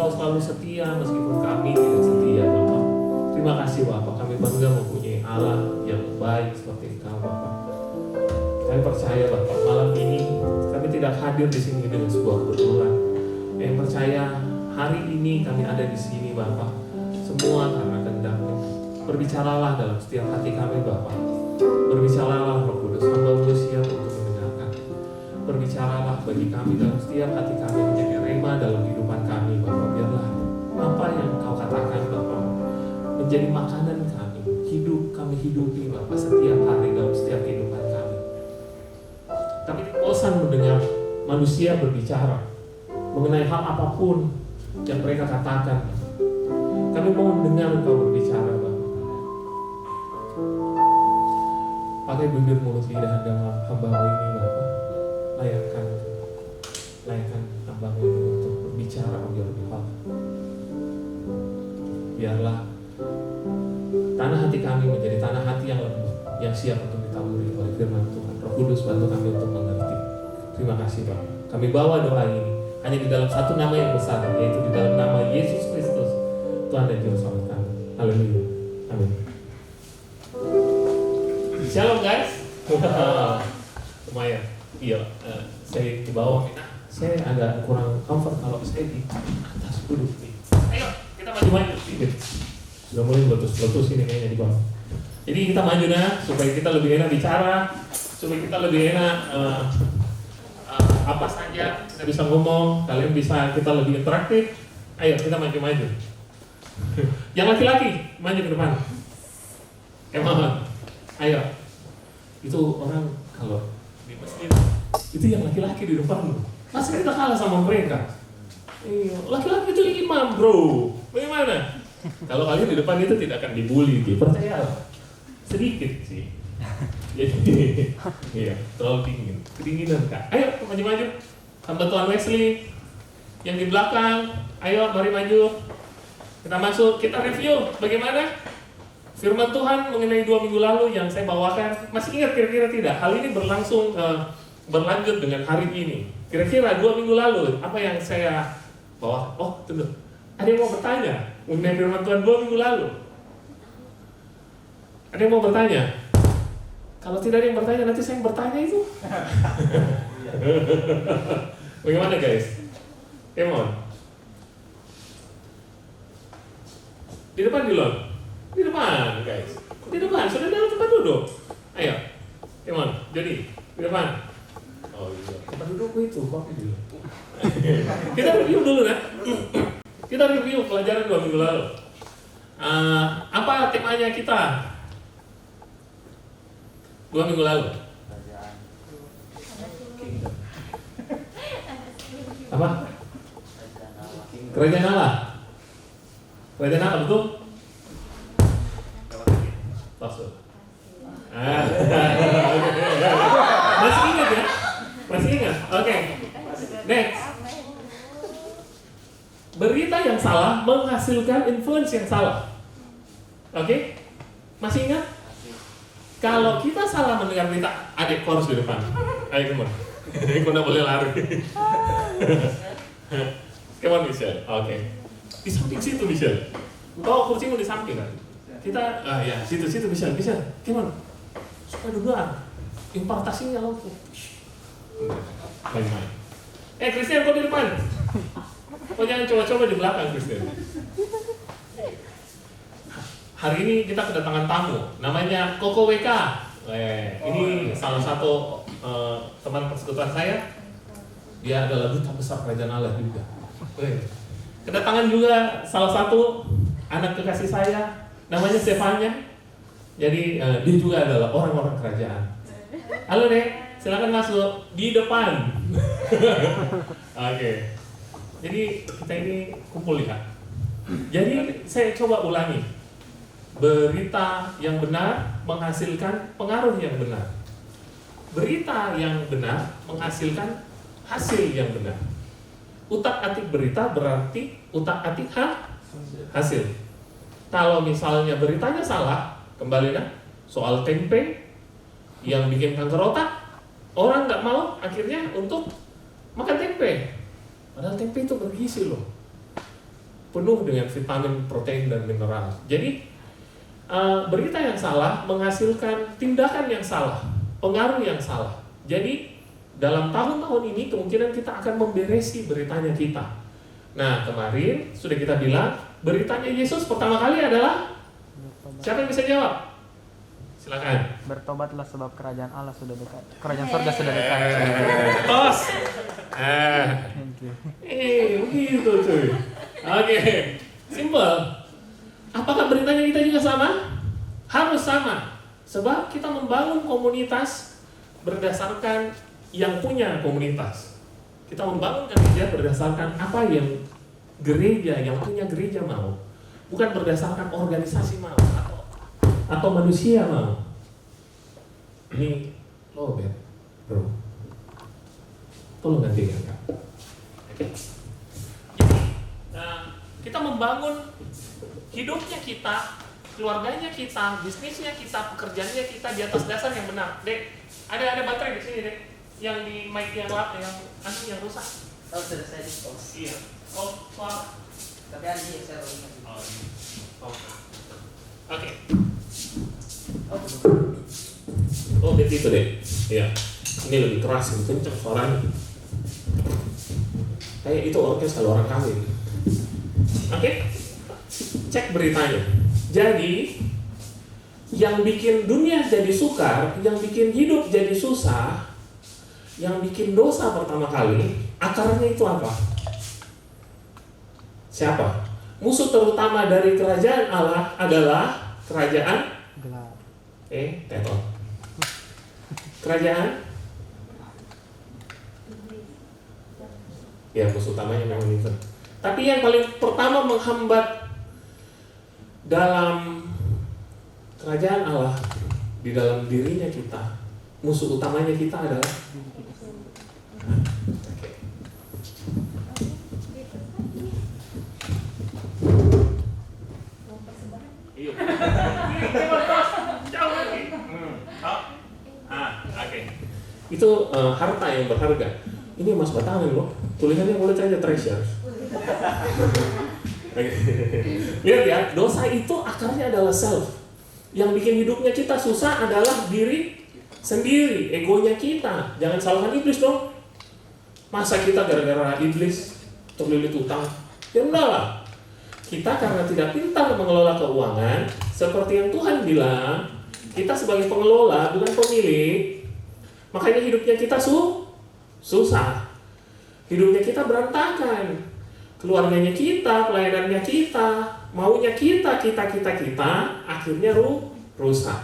Engkau selalu setia meskipun kami tidak setia, Bapak. Terima kasih, Bapak. Kami bangga mempunyai Allah yang baik seperti Engkau, Bapak. Kami percaya, Bapak, malam ini kami tidak hadir di sini dengan sebuah kebetulan. Kami percaya hari ini kami ada di sini, Bapak, semua karena kehendak-Mu. Berbicaralah dalam setiap hati kami, Bapak. Berbicaralah, Roh Kudus, hamba-Mu siap untuk mendengarkan. Berbicaralah bagi kami dalam setiap hati kami, menjadi rema dalam kehidupan kami, Bapak. Biarlah apa yang Kau katakan, Bapak, menjadi makanan kami, kami hidupi, Bapak, setiap hari dalam setiap kehidupan kami. Kami bosan mendengar manusia berbicara mengenai hal apapun yang mereka katakan. Kami mau mendengar Engkau berbicara, Bapak. Pakai bibir mulut lidah hamba-Mu ini, Bapak. Layakkan hamba-Mu ini untuk berbicara lebih hal. Biarlah tanah hati kami menjadi tanah hati yang lembut, yang siap untuk ditaburi oleh firman Tuhan. Roh Kudus, bantu kami untuk mengerti. Terima kasih, Bapak. Kami bawa doa ini hanya di dalam satu nama yang besar, yaitu di dalam nama Yesus Kristus, Tuhan dan Juru Selamat kami. Haleluya. Amin. Shalom, guys. Lumayan. Iya, saya di bawah. Saya agak kurang comfort kalau saya di atas duduk nih. Ayo, kita maju-maju sedikit. Sudah mulai letus-letus ini kayaknya di bawah. Jadi kita maju supaya kita lebih enak bicara, supaya kita lebih enak apa saja kita bisa ngomong, kalian bisa, kita lebih interaktif. Ayo kita maju-maju. Yang laki-laki maju ke depan. Mohon. Ayo. Itu orang kalau di masjid itu yang laki-laki di depan. Masa kita kalah sama mereka? Laki-laki itu imam, bro. Bagaimana? Kalau kalian di depan itu tidak akan dibully, percayalah. Sedikit sih. Jadi, iya, terlalu dingin. Kedinginan, Kak. Ayo, maju-maju. Hamba Tuhan Wesley yang di belakang. Ayo, mari maju. Kita masuk, kita review bagaimana firman Tuhan mengenai 2 minggu lalu yang saya bawakan. Masih ingat kira-kira tidak? Hal ini berlanjut dengan hari ini. Kira-kira 2 minggu lalu, apa yang saya bawa? Oh, tunggu. Ada yang mau bertanya mengenai firman Tuhan 2 minggu lalu? Ada yang mau bertanya? Kalau tidak ada yang bertanya, nanti saya yang bertanya itu. Bagaimana, guys? Come on. Di depan, di luar? Di depan, guys. Di depan, sudah dalam tempat duduk. Ayo, come on, jadi di depan. Oh iya, tempat duduk itu, kopi dulu. Kita review dulu ya. Kita review pelajaran 2 minggu lalu. Apa temanya kita? 2 minggu lalu. Apa? Kerajaan Allah. Kerajaan Allah, betul? Maksud. Masih ingat ya? Masih ingat? Oke. Next. Berita yang salah menghasilkan influence yang salah. Oke? Masih ingat? Kalau kita salah mendengar berita, adik harus di depan. Ayo kemana? Kau boleh lari. Come on, Michelle. Oke. Di samping situ, Michelle. Oh, kursimu di samping kan? Kita, ya, situ Michelle. Come on. Supaya dengar. Impartasinya langsung. Main-main. Christian, kau di depan. Kau jangan coba-coba di belakang, Christian. Hari ini kita kedatangan tamu, namanya Koko WK. Ini salah satu teman persekutuan saya. Dia adalah duta besar kerajaan Allah juga. Kedatangan juga salah satu anak kekasih saya, namanya Stefania. Jadi dia juga adalah orang-orang kerajaan. Halo Dek, silakan masuk di depan. Oke. Jadi kita ini kumpul ya. Jadi saya coba ulangi. Berita yang benar menghasilkan pengaruh yang benar. Berita yang benar menghasilkan hasil yang benar. Utak-atik berita berarti utak-atik hasil. Kalau misalnya beritanya salah, kembali soal tempe yang bikin kanker otak, orang nggak mau akhirnya untuk makan tempe. Padahal tempe itu bergizi loh. penuh dengan vitamin, protein, dan mineral. Jadi berita yang salah menghasilkan tindakan yang salah, pengaruh yang salah. Jadi dalam tahun-tahun ini kemungkinan kita akan memberesi beritanya kita. Nah, kemarin sudah kita bilang beritanya Yesus pertama kali adalah, siapa yang bisa jawab? Silakan. Bertobatlah sebab kerajaan Allah sudah dekat. Kerajaan surga sudah dekat. Tos. Thank you. Begitu cuy. Oke, simple. Apakah beritanya kita juga sama? Harus sama. Sebab kita membangun komunitas berdasarkan yang punya komunitas. Kita membangun gereja berdasarkan apa yang gereja, yang punya gereja mau. Bukan berdasarkan organisasi mau atau manusia mau. Ini lo bro. Tolong ganti ya Kak. Oke. Kita membangun hidupnya kita, keluarganya kita, bisnisnya kita, pekerjaannya kita di atas dasar yang benar. Dek, ada baterai di sini dek, yang di mic yang rusak. Oh, sudah saya dispose. Iya. Oh, apa? Tapi ada yang saya ingat. Oke. Oh, begitu deh. Iya. Ini lebih keras, lebih kencang suaranya. Kayak itu orkes kalau orang kawin. Oke. Cek beritanya. Jadi yang bikin dunia jadi sukar, yang bikin hidup jadi susah, yang bikin dosa pertama kali, akarnya itu apa? Siapa? Musuh terutama dari kerajaan Allah adalah kerajaan Gelap. teton. Kerajaan? Ya, musuh utamanya memang itu. Tapi yang paling pertama menghambat dalam kerajaan Allah, di dalam dirinya kita, musuh utamanya kita adalah itu harta yang berharga. Ini emas batangan loh. Tulisannya boleh saja treasure. Lihat ya, dosa itu akarnya adalah self. Yang bikin hidupnya kita susah adalah diri sendiri, egonya kita. Jangan salahkan iblis dong. Masa kita gara-gara iblis terlilit utang? Ya enggak lah. Kita karena tidak pintar mengelola keuangan, seperti yang Tuhan bilang, kita sebagai pengelola bukan pemilik. Makanya hidupnya kita susah. Hidupnya kita berantakan. Keluarganya kita, pelayanannya kita, maunya kita, akhirnya rusak.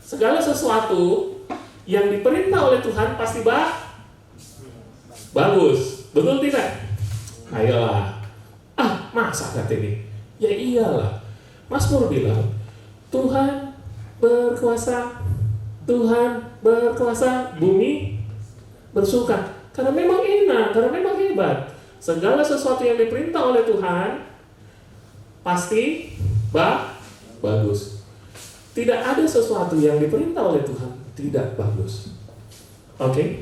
Segala sesuatu yang diperintah oleh Tuhan pasti bagus. Betul tidak? Ayolah. Masa kata ini? Ya iyalah. Mazmur bilang, Tuhan berkuasa, bumi bersuka. Karena memang enak, karena memang hebat. Segala sesuatu yang diperintah oleh Tuhan pasti bagus. Tidak ada sesuatu yang diperintah oleh Tuhan tidak bagus. Oke?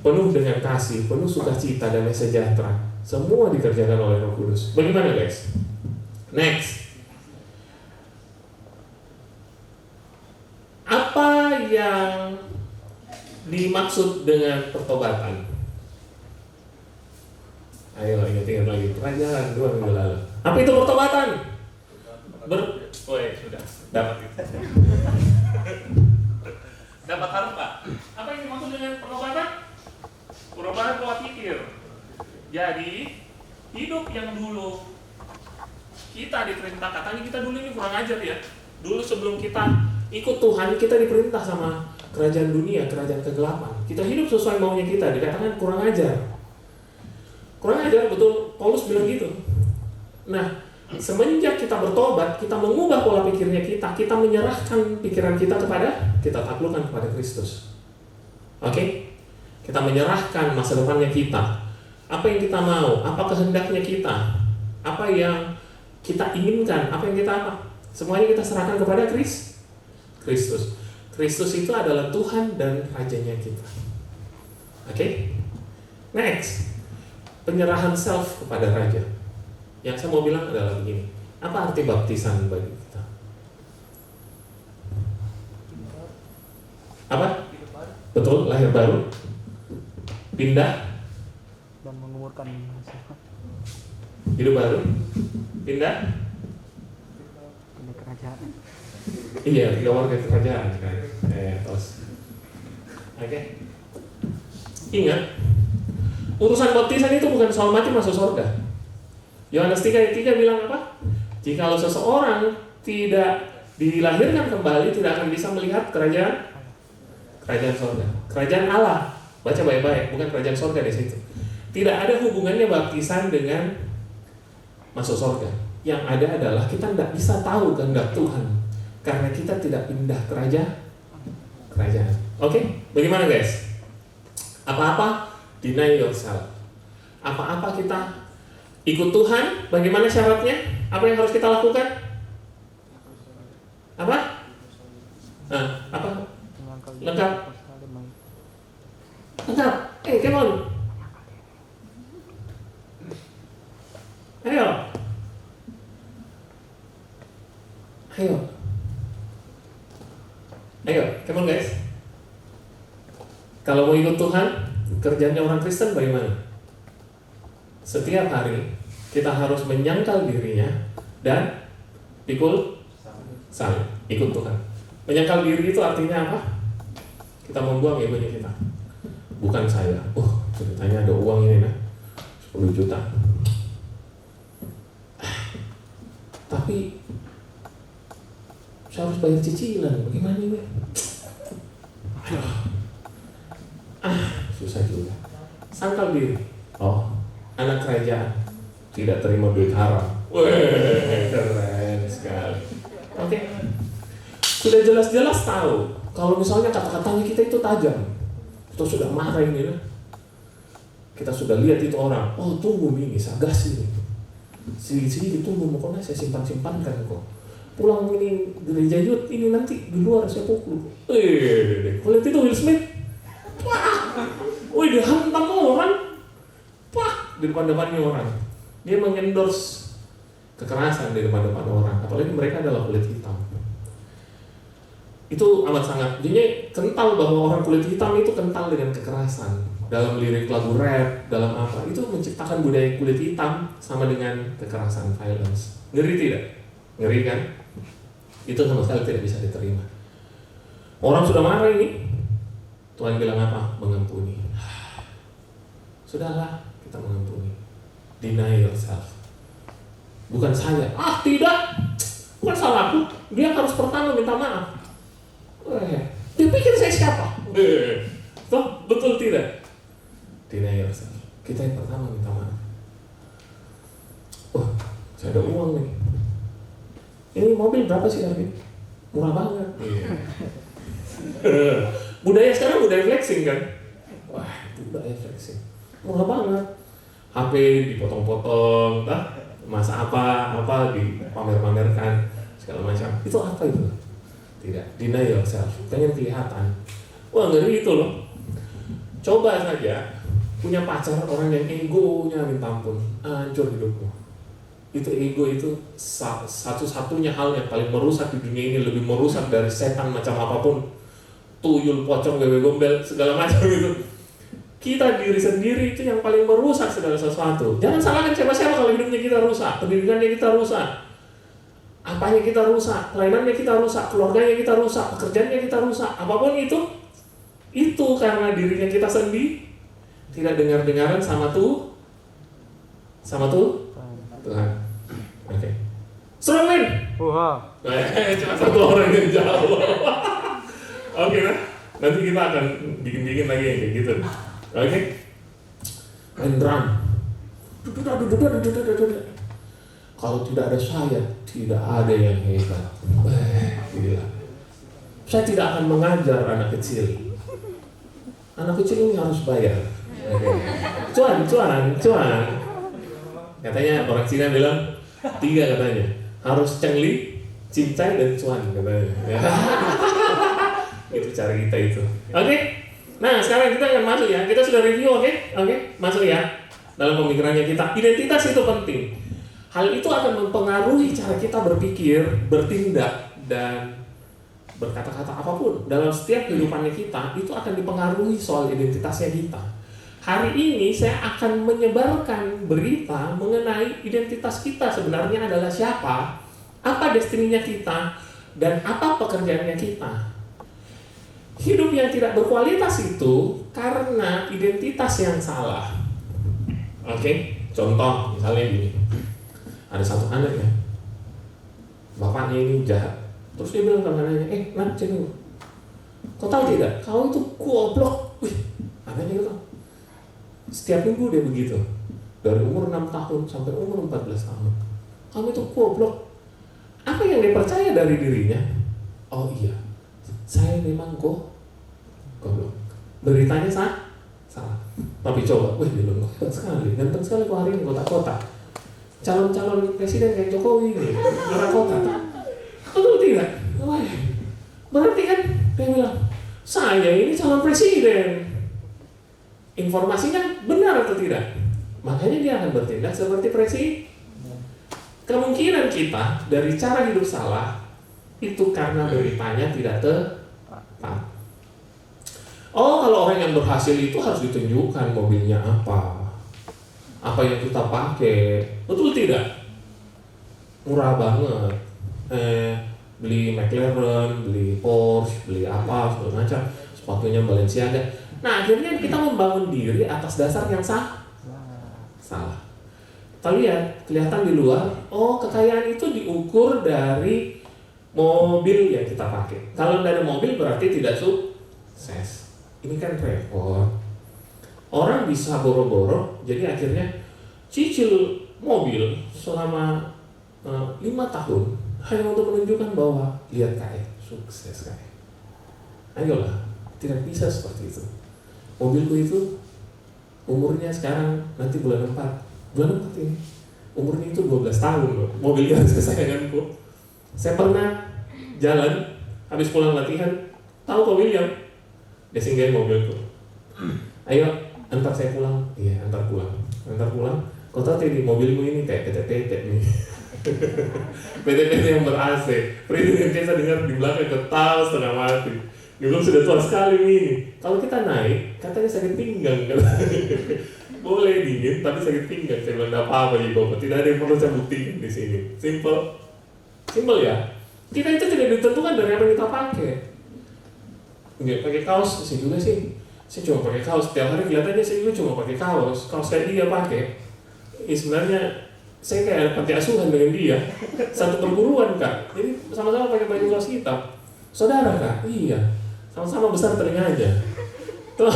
Penuh dengan kasih, penuh sukacita dan sejahtera. Semua dikerjakan oleh Roh Kudus. Bagaimana guys? Next. Apa yang dimaksud dengan pertobatan? Ayo ingat lagi. Pertanyaan 2 minggu lalu. Apa itu pertobatan? Sudah dapat itu. Dapat harta. Apa yang dimaksud dengan pertobatan? Perubahan pola pikir. Jadi hidup yang dulu kita diperintah, katanya kita dulu ini kurang ajar ya. Dulu sebelum kita ikut Tuhan, kita diperintah sama kerajaan dunia, kerajaan kegelapan. Kita hidup sesuai maunya kita, dikatakan kurang ajar. Kurang ajar, betul, Paulus bilang gitu. Nah, semenjak kita bertobat, kita mengubah pola pikirnya kita menyerahkan pikiran kita taklukkan kepada Kristus. Oke? Kita menyerahkan masa depannya kita. Apa yang kita mau, apa kehendaknya kita, apa yang kita inginkan, apa yang kita semuanya kita serahkan kepada Kristus. Kristus itu adalah Tuhan dan Rajanya kita. Oke? Next. Penyerahan self kepada Raja. Yang saya mau bilang adalah begini. Apa arti baptisan bagi kita? Apa? Betul, lahir baru, pindah, Dan menguburkan hidup baru, pindah. ini kerajaan. Iya, tiga warga kerajaan kan. Terus. Oke. Ingat, urusan baptisan itu bukan soal mati masuk surga. Yohanes 3:3 bilang apa? Jikalau seseorang tidak dilahirkan kembali, tidak akan bisa melihat kerajaan surga. Kerajaan Allah. Baca baik-baik, bukan kerajaan surga di situ. Tidak ada hubungannya baptisan dengan masuk surga. Yang ada adalah kita tidak bisa tahu kehendak Tuhan karena kita tidak pindah kerajaan. Oke? Bagaimana guys? Apa-apa deny yourself. Apa-apa kita ikut Tuhan, bagaimana syaratnya? Apa yang harus kita lakukan? Apa? Apa? Lengkap. Lengkap. Come on. Ayo. Come on guys. Kalau mau ikut Tuhan, kerjanya orang Kristen bagaimana? Setiap hari kita harus menyangkal dirinya dan pikul salib, ikut Tuhan. Menyangkal diri itu artinya apa? Kita membuang egonya kita. Bukan saya. Ceritanya ada uang ini 10 juta. Tapi saya harus bayar cicilan. Bagaimana ini? Susah juga. Sangkal diri. Anak kerajaan tidak terima duit haram. Keren sekali. Oke. Sudah jelas-jelas tahu. Kalau misalnya kata-katanya kita itu tajam, kita sudah marah ini. Kita sudah lihat itu orang. Tunggu ini, sagas ini. Sini ditunggu, pokoknya saya simpan-simpankan kok. Pulang ini gereja youth ini nanti di luar saya pukul. Kalau itu Will Smith, dia hantam orang, di depan-depannya orang. Dia mengendorse kekerasan di depan-depan orang. Apalagi mereka adalah kulit hitam. Itu amat sangat. Jadi kental bahwa orang kulit hitam itu kental dengan kekerasan. Dalam lirik lagu rap, dalam apa, itu menciptakan budaya kulit hitam sama dengan kekerasan, violence. Ngeri tidak? Ngeri kan? Itu sama sekali tidak bisa diterima. Orang sudah marah ini, Tuhan bilang apa? Mengampuni. Sudahlah, kita mengampuni. Deny yourself. Bukan saya. Tidak, bukan salahku. Dia harus pertama minta maaf. Dia pikir saya siapa? Betul tidak? Deny yourself. Kita yang pertama minta maaf. Saya ada uang nih. Ini mobil berapa sih Arvin? Murah banget. Budaya sekarang budaya flexing kan? Budaya flexing. Murah banget. HP dipotong-potong, masa apa dipamer-pamerkan segala macam. Itu apa itu? Tidak, deny yourself. Pengen kelihatan. Ngeri itu loh. Coba saja punya pacar orang yang egonya minta ampun, hancur hidupmu. Itu ego itu satu-satunya hal yang paling merusak di dunia ini, lebih merusak dari setan macam apapun, tuyul, pocong, bebek gombel, segala macam itu. Kita diri sendiri itu yang paling merusak segala sesuatu. Jangan salahkan siapa-siapa kalau hidupnya kita rusak, pendidikannya kita rusak, apanya kita rusak, pelayanannya kita rusak, keluarganya kita rusak, pekerjaannya kita rusak, apapun itu karena dirinya kita sendiri tidak dengar-dengaran sama Tuhan. Oke. Strongman. Cuma satu orang yang jawab. Oke, nanti kita akan bikin lagi yang kayak gitu. Oke. Main drum. Kalau tidak ada saya, tidak ada yang hebat. Gila. Saya tidak akan mengajar anak kecil. Anak kecil ini harus bayar. Cuan. Katanya orang Cina bilang 3 katanya. Harus cengli, cincai, dan cuan katanya. Itu cara kita itu. Oke. Nah sekarang kita akan masuk ya. Kita sudah review, oke? Masuk ya. Dalam pemikirannya kita, identitas itu penting. Hal itu akan mempengaruhi cara kita berpikir, bertindak, dan berkata-kata apapun dalam setiap kehidupannya kita. Itu akan dipengaruhi soal identitasnya kita. Hari ini saya akan menyebarkan berita mengenai identitas kita sebenarnya adalah siapa, apa destininya kita, dan apa pekerjaannya kita. Hidup yang tidak berkualitas itu karena identitas yang salah. Oke, contoh misalnya gini. Ada satu anak ya, bapaknya ini jahat. Terus dia bilang ke anaknya, nak cengeng, kau tahu tidak, kau itu goblok. Wih, anaknya gitu. Setiap minggu dia begitu. Dari umur 6 tahun sampai umur 14 tahun. Kamu itu goblok. Apa yang dia percaya dari dirinya? Oh iya, saya memang goblok. Beritanya salah. Tapi coba, wih dia bilang, ganteng sekali kau hari ini kotak-kotak. Calon-calon presiden kayak Jokowi ini, orang kota. Betul tidak? Wah, berarti kan dia bilang, saya ini calon presiden. Informasinya benar atau tidak? Makanya dia akan bertindak seperti presiden. Kemungkinan kita dari cara hidup salah itu karena beritanya tidak tepat. Oh, kalau orang yang berhasil itu harus ditunjukkan mobilnya apa yang kita pakai, betul tidak? Murah banget, beli McLaren, beli Porsche, beli apa segala macam, sepatunya Balenciaga. Nah, akhirnya kita membangun diri atas dasar yang salah. Kita lihat, kelihatan di luar, oh kekayaan itu diukur dari mobil yang kita pakai. Kalau tidak ada mobil berarti tidak sukses. Ini kan repot. Orang bisa boro-boro, jadi akhirnya cicil mobil selama 5 tahun hanya untuk menunjukkan bahwa lihat kayak sukses kayak. Ayolah, tidak bisa seperti itu. Mobilku itu umurnya sekarang nanti bulan 4 ini umurnya itu 12 tahun loh. Mobil yang kesayanganku. Saya pernah jalan habis pulang latihan, tahu kok William? Dia singgahin mobilku. Ayo, antar saya pulang. Iya, antar pulang. Kau tahu di mobilmu ini kayak PT-PT nih. PT-PT yang ber-AC. Presiden kita dengar di belakang ketawa setengah mati. Dia bilang sudah tua sekali ini. Kalau kita naik, katanya sakit pinggang. Boleh dingin, tapi sakit pinggang. Saya bilang, tidak apa-apa ya Bapak. Tidak ada yang perlu saya buktikan di sini. Simple ya. Kita itu tidak ditentukan dari apa yang kita pakai. Nggak pakai kaos, saya juga sih. Saya cuma pakai kaos. Setiap hari kelihatannya saya juga cuma pakai kaos. Kaos kayak dia pakai. Sebenarnya saya kayak panti asuhan dengan dia. Satu perguruan kak. Jadi sama-sama pakai baju kaos hitam. Saudara kak? Iya. Sama-sama besar telinganya. Tuh.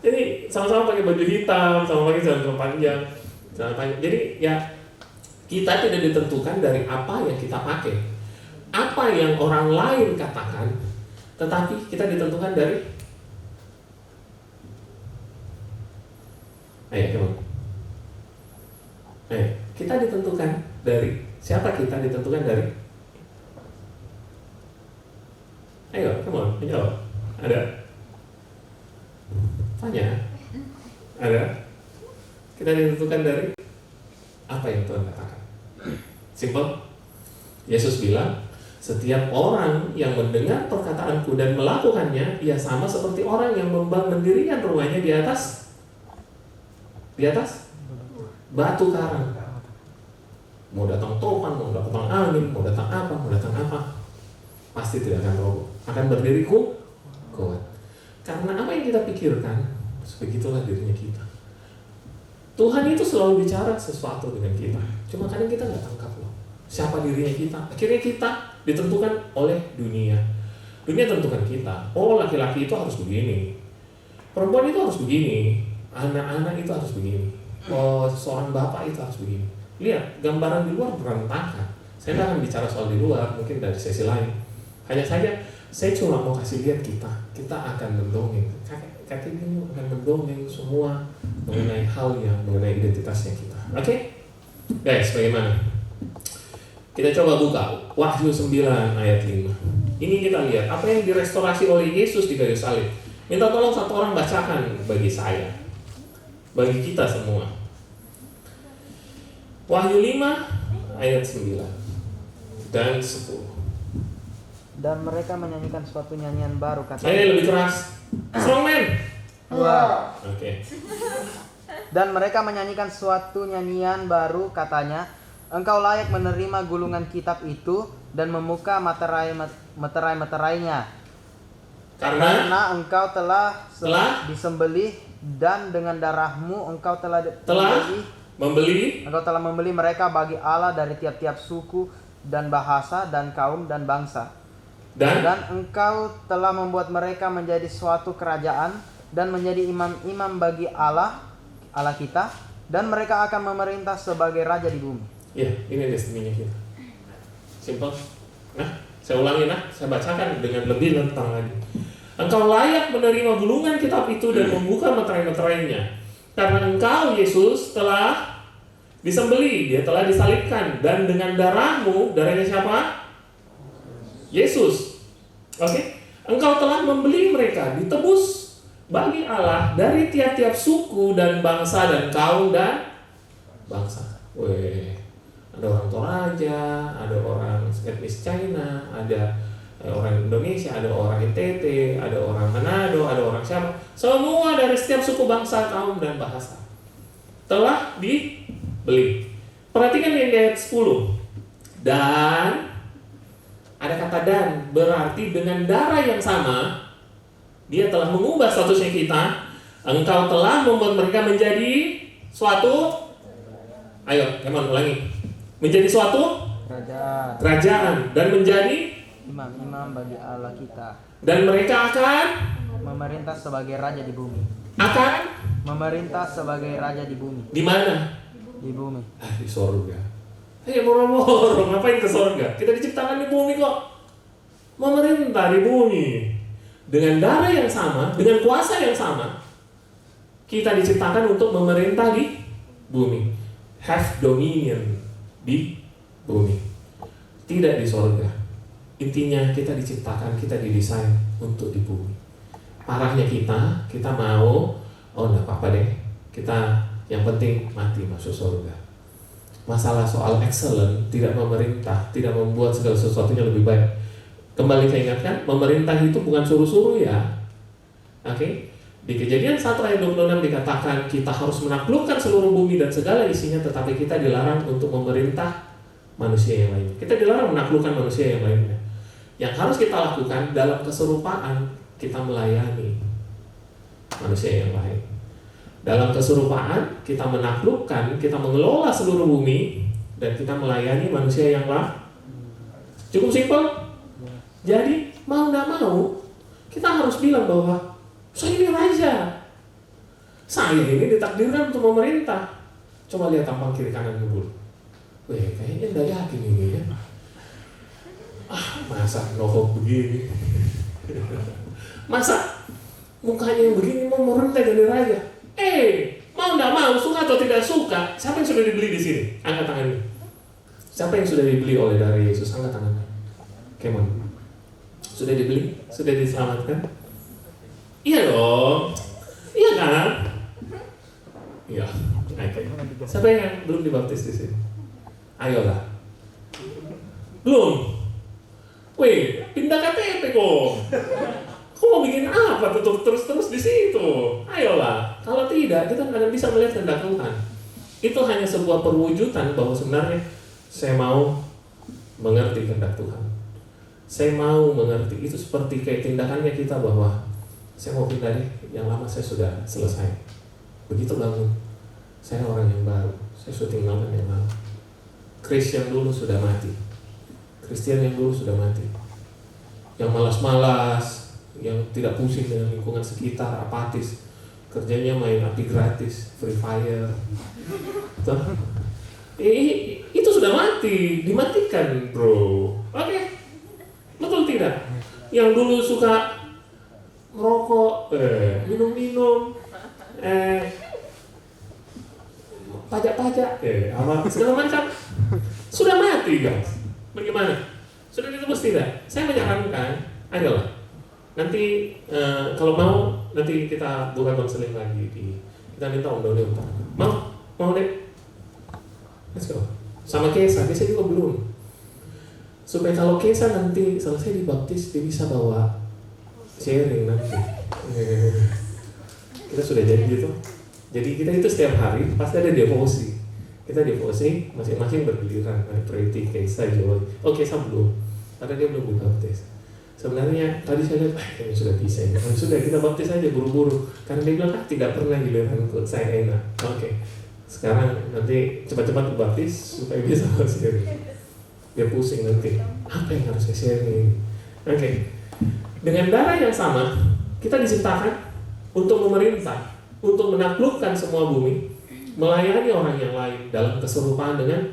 Jadi sama-sama pakai baju hitam, sama pakai celana panjang. Jadi ya kita tidak ditentukan dari apa yang kita pakai. Apa yang orang lain katakan, tetapi kita ditentukan dari kita ditentukan dari siapa kita ditentukan dari come on, jawab. Ada? Tanya. Ada? Kita ditentukan dari apa yang Tuhan katakan. Simple. Yesus bilang, setiap orang yang mendengar perkataanku dan melakukannya, ia sama seperti orang yang mendirikan rumahnya di atas batu karang. Mau datang topan, mau datang angin, mau datang apa, pasti tidak akan roboh. Akan berdiri kuat. Karena apa yang kita pikirkan, begitulah dirinya kita. Tuhan itu selalu bicara sesuatu dengan kita. Cuma kadang kita nggak tangkap loh. Siapa dirinya kita? Akhirnya kita ditentukan oleh dunia. Dunia tentukan kita. Oh, laki-laki itu harus begini. Perempuan itu harus begini. Anak-anak itu harus begini. Oh, seorang bapak itu harus begini. Lihat, gambaran di luar berantakan. Saya tidak akan bicara soal di luar, mungkin dari sesi lain. Hanya saja, saya cuma mau kasih lihat kita akan mendongeng. Kakek ini akan mendongeng semua mengenai hal yang mengenai identitasnya kita. Oke? Guys, bagaimana? Kita coba buka Wahyu 9 ayat 5. Ini kita lihat apa yang direstorasi oleh Yesus di kayu salib. Minta tolong satu orang bacakan bagi saya, bagi kita semua. Wahyu 5 ayat 9 dan 10. Dan mereka menyanyikan suatu nyanyian baru Saya katanya. lebih keras. Strongman. Wah. Oke. Dan mereka menyanyikan suatu nyanyian baru katanya, engkau layak menerima gulungan kitab itu dan membuka meterai-meterainya. Karena engkau telah disembelih dan dengan darahmu engkau telah membeli mereka bagi Allah dari tiap-tiap suku dan bahasa dan kaum dan bangsa. Dan engkau telah membuat mereka menjadi suatu kerajaan dan menjadi imam-imam bagi Allah kita, dan mereka akan memerintah sebagai raja di bumi. Ya, ini destininya kita. Simple. Nah, saya ulangi saya bacakan dengan lebih lentang lagi. Engkau layak menerima gulungan kitab itu dan membuka meterai-meterainya. Karena engkau, Yesus, telah disembelih, dia telah disalibkan, dan dengan darahmu, darahnya siapa? Yesus. Oke? Engkau telah membeli mereka, ditebus bagi Allah dari tiap-tiap suku dan bangsa dan kaum dan bangsa. Ada orang Toraja, ada orang etnis China, ada orang Indonesia, ada orang NTT, ada orang Manado, ada orang siapa. Semua dari setiap suku, bangsa, kaum dan bahasa telah dibeli. Perhatikan yang ayat 10. Dan ada kata dan, berarti dengan darah yang sama dia telah mengubah statusnya kita. Engkau telah membuat mereka menjadi suatu, ayo, kemana ulangi, menjadi suatu kerajaan dan menjadi imam-imam bagi Allah kita. Dan mereka akan memerintah sebagai raja di bumi. Akan memerintah sebagai raja di bumi. Di mana? Di bumi. Di sorga. Boro-boro, ngapain ke sorga? Kita diciptakan di bumi kok. Memerintah di bumi. Dengan darah yang sama, dengan kuasa yang sama, kita diciptakan untuk memerintah di bumi. Have dominion di bumi. Tidak di sorga. Intinya kita diciptakan, kita didesain untuk di bumi. Parahnya kita mau, enggak apa-apa deh, kita yang penting mati masuk surga. Masalah soal excellent, tidak memerintah, tidak membuat segala sesuatunya lebih baik. Kembali saya ingatkan, memerintah itu bukan suruh-suruh ya. Oke? Di Kejadian 1 ayat 26 dikatakan kita harus menaklukkan seluruh bumi dan segala isinya, tetapi kita dilarang untuk memerintah manusia yang lainnya. Kita dilarang menaklukkan manusia yang lainnya. Yang harus kita lakukan dalam keserupaan, kita melayani manusia yang lain. Dalam keserupaan, kita menaklukkan, kita mengelola seluruh bumi, dan kita melayani manusia yang lain. Cukup simpel. Jadi, mau tidak mau, kita harus bilang bahwa saya ini raja. Saya ini ditakdirkan untuk memerintah. Coba lihat tampang kiri kanan dulu. Kayaknya tidak yakin ini ya. Masa nohok begini? Masa mukanya yang begini mau memerintah jadi raja? Mau tidak mau, suka atau tidak suka, siapa yang sudah dibeli di sini? Angkat tangannya. Siapa yang sudah dibeli oleh darah Yesus? Angkat tangannya. Come on. Sudah dibeli? Sudah diselamatkan? Iya dong. Iya kan? Iya. Okay. Siapa yang belum dibaptis di sini? Ayolah. Belum? Pindah KTP kok. Kok mau bikin apa tutup terus di situ? Ayolah. Kalau tidak, kita akan bisa melihat kehendak Tuhan. Itu hanya sebuah perwujudan bahwa sebenarnya saya mau mengerti kehendak Tuhan. Saya mau mengerti. Itu seperti kayak tindakannya kita bahwa saya mau pindah deh, yang lama saya sudah selesai. Begitu bangun, saya orang yang baru. Saya sudah tinggalkan yang lama. Kristen yang dulu sudah mati. Kristen yang dulu sudah mati. Yang malas-malas, yang tidak pusing dengan lingkungan sekitar, apatis, kerjanya main api gratis, Free Fire. Itu sudah mati, dimatikan bro. Oke. Betul tidak? Yang dulu suka merokok, minum-minum, pajak-pajak, segala macam, sudah mati guys. Bagaimana? Sudah ditebus tidak? Saya menyarankan, ayolah. Nanti kalau mau, nanti kita buka konseling lagi kita minta Om Doni untuk. Mau deh? Let's go. Sama Kesa juga belum. Supaya kalau Kesa nanti selesai dibaptis, dia bisa bawa sharing nanti. Kita sudah jadi gitu. Jadi kita itu setiap hari pasti ada devosi. Kita devosi masing-masing bergiliran. Ada Pretty, Kesa, Joy. Oh Kesa belum, karena dia belum dibaptis. Sebenarnya tadi saya lihat, kayaknya sudah bisa ya. Sudah kita baptis aja buru-buru. Karena dia bilang tidak pernah giliran ikut saya enak. Oke. Sekarang nanti cepat-cepat dibaptis supaya bisa sharing. Dia pusing nanti. Apa yang harus saya sharing? Oke. Dengan darah yang sama, kita diciptakan untuk memerintah, untuk menaklukkan semua bumi, melayani orang yang lain dalam keserupaan dengan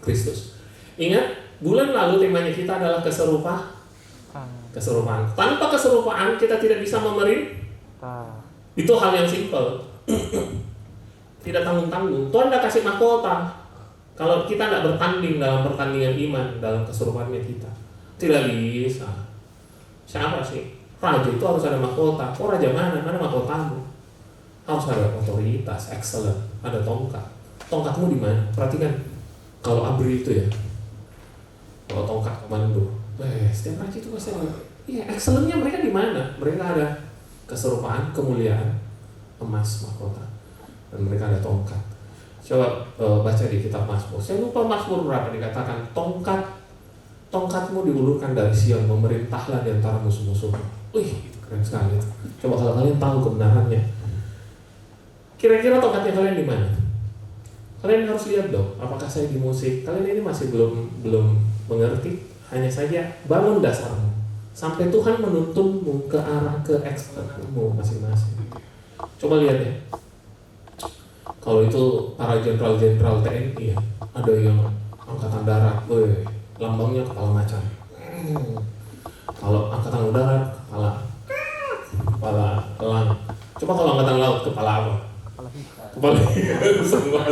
Kristus. Ingat, bulan lalu temanya kita adalah keserupaan. Tanpa keserupaan kita tidak bisa memerintah. Itu hal yang simpel. Tidak tanggung-tanggung. Tuhan tidak kasih mahkota kalau kita tidak bertanding dalam pertandingan iman dalam keserupaannya kita. Tidak bisa. Siapa sih? Raja itu harus ada mahkota. Oh raja mana? Mana mahkotamu? Harus ada otoritas, excellent, ada tongkat. Tongkatmu di mana? Perhatikan. Kalau ABRI itu ya. Kalau tongkat komando. Setiap raja itu pasti ada. Iya, excellentnya mereka di mana? Mereka ada keserupaan, kemuliaan, emas, mahkota, dan mereka ada tongkat. Coba baca di kitab Mazmur. Saya lupa Mazmur berapa dikatakan tongkatmu diulurkan dari Sion, memerintahlah di antara musuh-musuhmu. Wih, itu keren sekali. Coba kalau kalian tahu kebenarannya. Kira-kira tongkatnya kalian di mana? Kalian harus lihat dong. Apakah saya di musik? Kalian ini masih belum mengerti. Hanya saja bangun dasarmu sampai Tuhan menuntunmu ke arah ke ekspertmu masing-masing. Coba lihat ya. Kalau itu para jenderal-jenderal TNI ya, ada yang angkatan darat, lambangnya kepala macan. Kalau angkatan udara kepala elang. Coba kalau angkatan laut kepala apa? Kepala semua.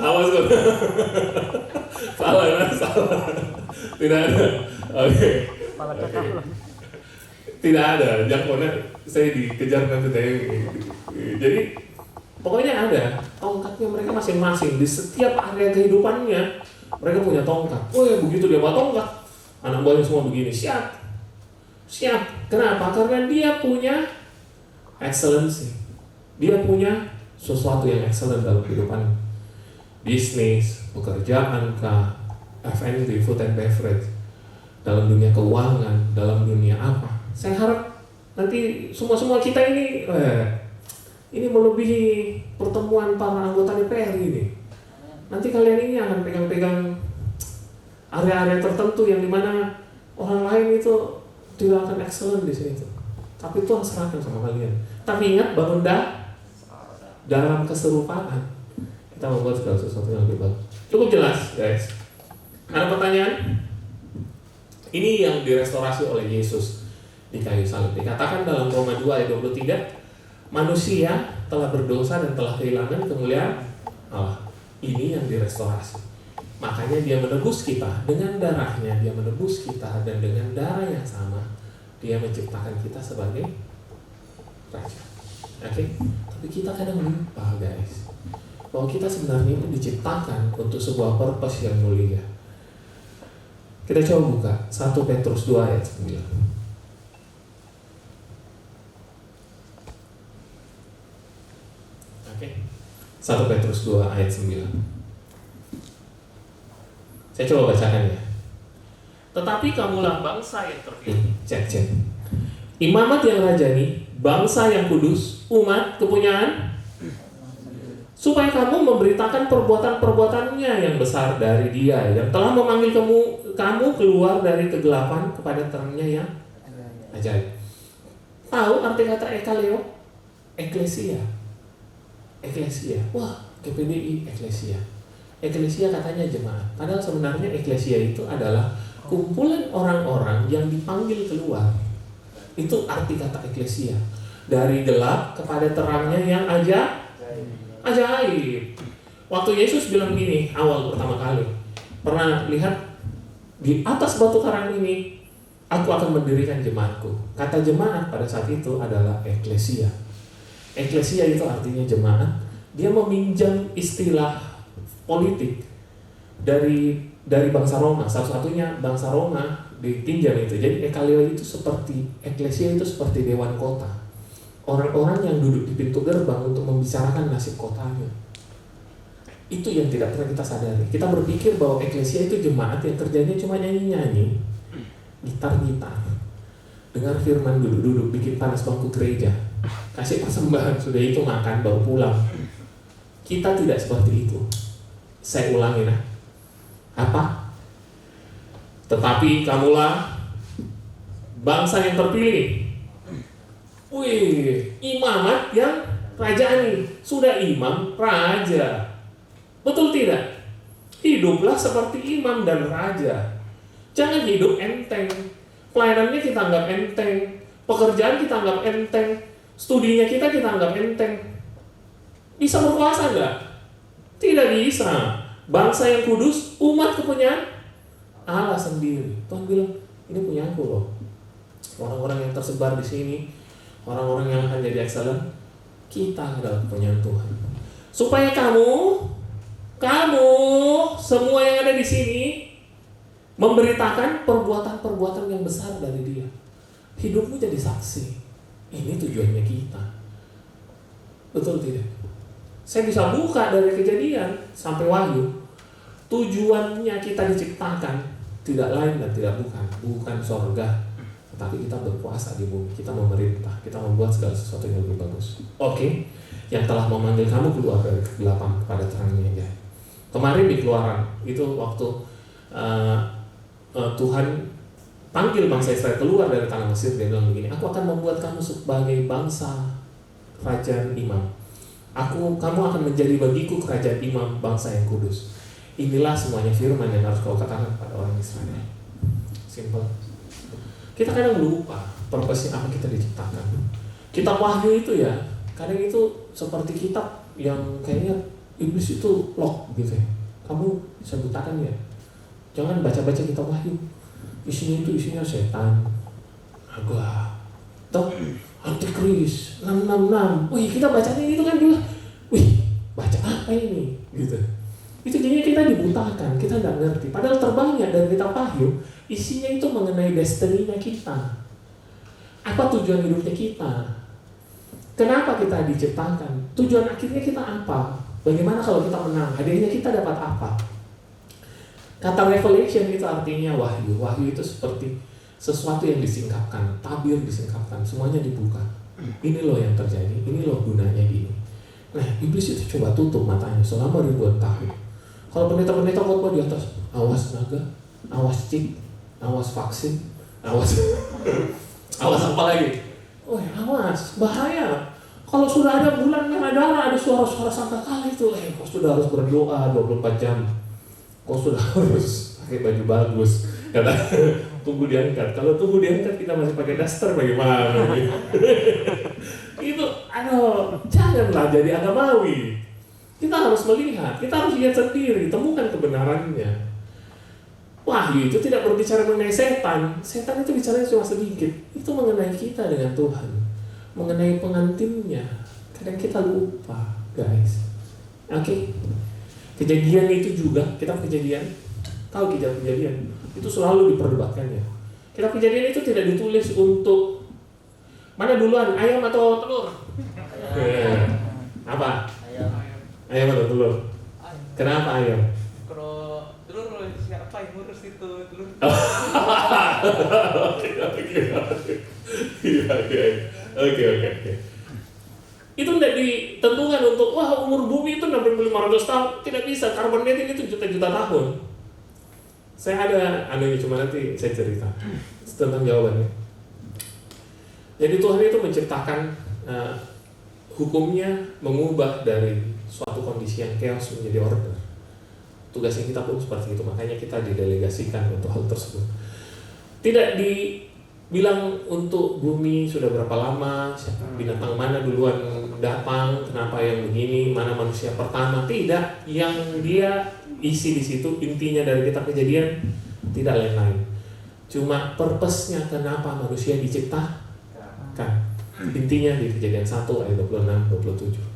Awas kok. Salah. Tidak ada. Oke. Tidak ada. Jakonnya saya dikejar nanti TNI. Jadi pokoknya ada tongkatnya mereka masing-masing di setiap area kehidupannya. Mereka punya tongkat. Begitu dia bawa tongkat, anak buahnya semua begini. Siap. Kenapa? Karena dia punya excellency. Dia punya sesuatu yang excellent dalam kehidupan. Bisnis, pekerjaan kah, F&B, food and beverage, dalam dunia keuangan, dalam dunia apa. Saya harap nanti semua kita ini melebihi pertemuan para anggota DPR ini. Nanti kalian ini akan pegang-pegang area-area tertentu yang dimana orang lain itu tidak akan excellent di sini tuh. Tapi Tuhan serahkan sama kalian. Tapi ingat, bangun dalam keserupaan. Kita membuat segala sesuatu yang lebih bagus. Cukup jelas, guys. Ada pertanyaan? Ini yang direstorasi oleh Yesus di kayu salib. Dikatakan dalam Roma 2 ayat 23, manusia telah berdosa dan telah kehilangan kemuliaan Allah. Ini yang direstorasi. Makanya dia menebus kita dengan darahnya, dia menebus kita, dan dengan darah yang sama dia menciptakan kita sebagai raja. Oke? Tapi kita kadang lupa, guys, bahwa kita sebenarnya itu diciptakan untuk sebuah purpose yang mulia. Kita coba buka 1 Petrus 2 ayat 9. Oke. 1 Petrus 2 ayat 9. Saya coba bacakan ya. Tetapi kamulah bangsa yang terpilih. Cek. Imamat yang rajani, bangsa yang kudus, umat kepunyaan, supaya kamu memberitakan perbuatan-perbuatannya yang besar dari Dia yang telah memanggil kamu keluar dari kegelapan kepada terangnya yang ajaib. Tahu arti kata ekaleo? Eklesia. Wah, KPDI eklesia. Eklesia katanya jemaat. Padahal sebenarnya eklesia itu adalah kumpulan orang-orang yang dipanggil keluar. Itu arti kata eklesia. Dari gelap kepada terangnya yang ajaib. Waktu Yesus bilang gini, awal pertama kali, pernah lihat di atas batu karang ini aku akan mendirikan jemaatku. Kata jemaat pada saat itu adalah eklesia. Eklesia itu artinya jemaat. Dia meminjam istilah politik dari bangsa Roma, satu-satunya bangsa Roma ditinjau itu. Jadi ekaleo itu seperti eklesia, itu seperti dewan kota, orang-orang yang duduk di pintu gerbang untuk membicarakan nasib kotanya. Itu yang tidak pernah kita sadari. Kita berpikir bahwa eklesia itu jemaat yang kerjanya cuma nyanyi-nyanyi, gitar-gitar, dengar firman, duduk-duduk, bikin panas bangku gereja, kasih persembahan, sudah itu makan, baru pulang. Kita tidak seperti itu. Saya ulangi apa? Tetapi kamulah bangsa yang terpilih. Wih, imamat yang rajani. Sudah imam, raja. Betul tidak? Hiduplah seperti imam dan raja. Jangan hidup enteng. Pelayanannya kita anggap enteng, pekerjaan kita anggap enteng, studinya kita anggap enteng. Bisa berkuasa enggak? Tidak bisa. Bangsa yang kudus, umat kepunyaan Allah sendiri. Tuhan bilang, ini punya aku loh. Orang-orang yang tersebar di sini, orang-orang yang akan jadi excellent, kita adalah kepunyaan Tuhan. Supaya kamu semua yang ada di sini memberitakan perbuatan-perbuatan yang besar dari Dia. Hidupmu jadi saksi. Ini tujuannya kita. Betul tidak? Saya bisa buka dari Kejadian sampai Wahyu. Tujuannya kita diciptakan tidak lain dan tidak bukan sorga, tetapi kita berkuasa di bumi, kita memerintah, kita membuat segala sesuatu yang lebih bagus. Oke, yang telah memanggil kamu keluar dari kegelapan kepada terangnya aja. Kemarin di Keluaran itu waktu Tuhan panggil bangsa Israel keluar dari tanah Mesir, Dia bilang begini, aku akan membuat kamu sebagai bangsa kerajaan imam. Kamu akan menjadi bagiku kerajaan imam, bangsa yang kudus. Inilah semuanya firman yang harus kau katakan kepada orang Israel. Simple. Kita kadang lupa purpose-nya apa kita diciptakan. Kitab Wahyu itu ya, kadang itu seperti kitab yang kayaknya iblis itu lock gitu ya. Kamu bisa butakan ya. Jangan baca-baca kitab Wahyu. Isinya setan, naga, Antikris, 666. Wih, kita bacanya itu kan juga. Wih, baca apa ini? Gitu. Itu jadinya kita dibutakan, kita nggak ngerti. Padahal terbanyak dari kitab Wahyu, isinya itu mengenai destiny-nya kita. Apa tujuan hidupnya kita? Kenapa kita diciptakan? Tujuan akhirnya kita apa? Bagaimana kalau kita menang? Hadiahnya kita dapat apa? Kata revelation itu artinya wahyu. Wahyu itu seperti sesuatu yang disingkapkan, tabir disingkapkan, semuanya dibuka. Ini loh yang terjadi, ini loh gunanya gini. Nah, iblis itu coba tutup matanya selama ribuan tahun. Kalau pendeta-pendeta khotbah di atas, awas naga, awas cik, awas vaksin, awas apa lagi? Oh ya, awas, bahaya. Kalau sudah ada bulan merah darah, ada suara-suara sangkakala itu, kau sudah harus berdoa 24 jam. Kau sudah harus pakai baju bagus. Kata tunggu diangkat. Kalau tunggu diangkat kita masih pakai daster bagaimana? Itu, janganlah jadi agamawi. Kita harus melihat, kita harus lihat sendiri, temukan kebenarannya. Wahyu itu tidak berbicara mengenai setan. Setan itu bicaranya cuma sedikit. Itu mengenai kita dengan Tuhan, mengenai pengantinnya. Kadang kita lupa, guys. Oke. Kejadian itu juga, kitab Kejadian, tahu kitab Kejadian, itu selalu diperdebatkannya. Kitab Kejadian itu tidak ditulis untuk mana duluan, ayam atau telur? Apa? Ayam atau telur? Kenapa ayam? Kalau telur siapa yang ngurus itu telur? Oke. Itu tidak ditentukan untuk umur bumi itu 6.500 tahun, tidak bisa. Carbon dating itu juta-juta tahun. Saya ada cuma nanti saya cerita tentang jawabannya. Jadi Tuhan itu menciptakan hukumnya, mengubah dari suatu kondisi yang chaos menjadi order. Tugasnya kita pun seperti itu, makanya kita didelegasikan untuk hal tersebut. Tidak dibilang untuk bumi sudah berapa lama, binatang mana duluan datang, kenapa yang begini, mana manusia pertama. Tidak, yang dia isi di situ intinya dari kitab Kejadian tidak lain-lain. Cuma purpose-nya kenapa manusia diciptakan. Intinya di Kejadian 1 ayat 26-27.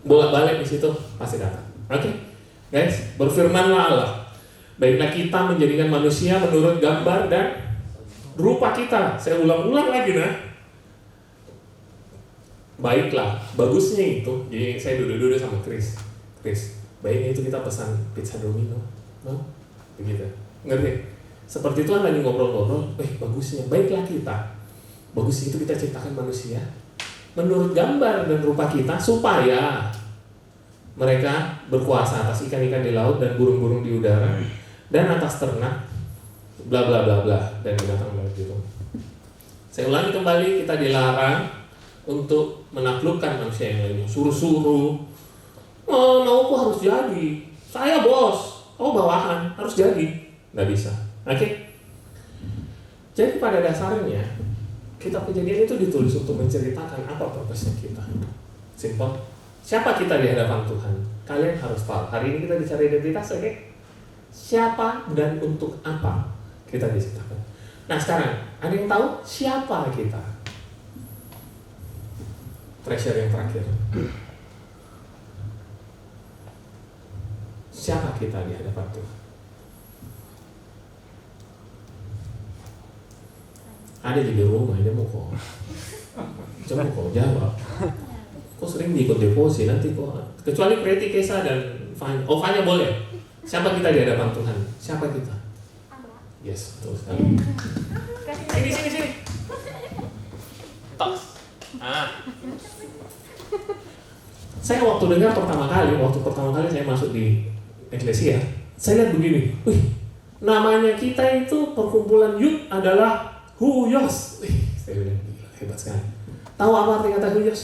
bolak-balik di situ pasti datang. Oke, guys, berfirmanlah Allah, baiklah kita menjadikan manusia menurut gambar dan rupa kita. Saya ulang-ulang lagi nah. Baiklah, bagusnya itu. Jadi saya duduk-duduk sama Chris, baiknya itu kita pesan pizza Domino, no? Begitu, ngerti? Seperti itu kan lagi ngobrol-ngobrol. Bagusnya, baiklah kita. Bagusnya itu kita ciptakan manusia menurut gambar dan rupa kita supaya mereka berkuasa atas ikan-ikan di laut dan burung-burung di udara dan atas ternak, bla bla bla bla, dan binatang begitu. Saya ulangi kembali, kita dilarang untuk menaklukkan manusia yang lainnya, suruh-suruh, mauku harus jadi, saya bos, bawahan, harus jadi, nggak bisa. Oke? Jadi pada dasarnya kitab Kejadian itu ditulis untuk menceritakan apa purpose-nya kita. Simple. Siapa kita di hadapan Tuhan? Kalian harus tahu. Hari ini kita bicara identitas, oke? Siapa dan untuk apa kita diciptakan. Nah sekarang, ada yang tahu siapa kita? Treasure yang terakhir. Siapa kita di hadapan Tuhan? Ada di rumah, dia mau kok. Coba kok jawab. Kok sering diikut devosi nanti kok. Kecuali Preti, Kesa dan Fanya. Fanya boleh. Siapa kita di hadapan Tuhan? Siapa kita? Yes, betul sekali. Sini. Tos. Saya waktu dengar pertama kali saya masuk di Eklesia, saya lihat begini, namanya kita itu perkumpulan youth adalah Huyos. Saya bilang gila, hebat sekali. Tahu apa arti kata Huyos?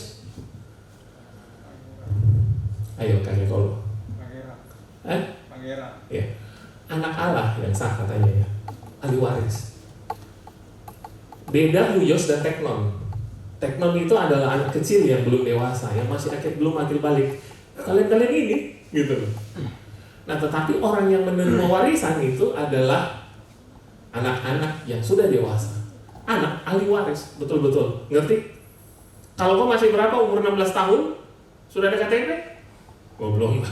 Ayo kakek kalau. Pangeran. Ya. Anak Allah yang sah katanya ya. Ahli waris. Beda Huyos dan Teknon. Teknon itu adalah anak kecil yang belum dewasa, yang masih belum akil balik. Kalian ini, gitu. Nah, tetapi orang yang menerima warisan itu adalah anak-anak yang sudah dewasa. Anak ahli waris, betul-betul. Ngerti? Kalau kau masih berapa, umur 16 tahun, sudah ada KTP? Belum.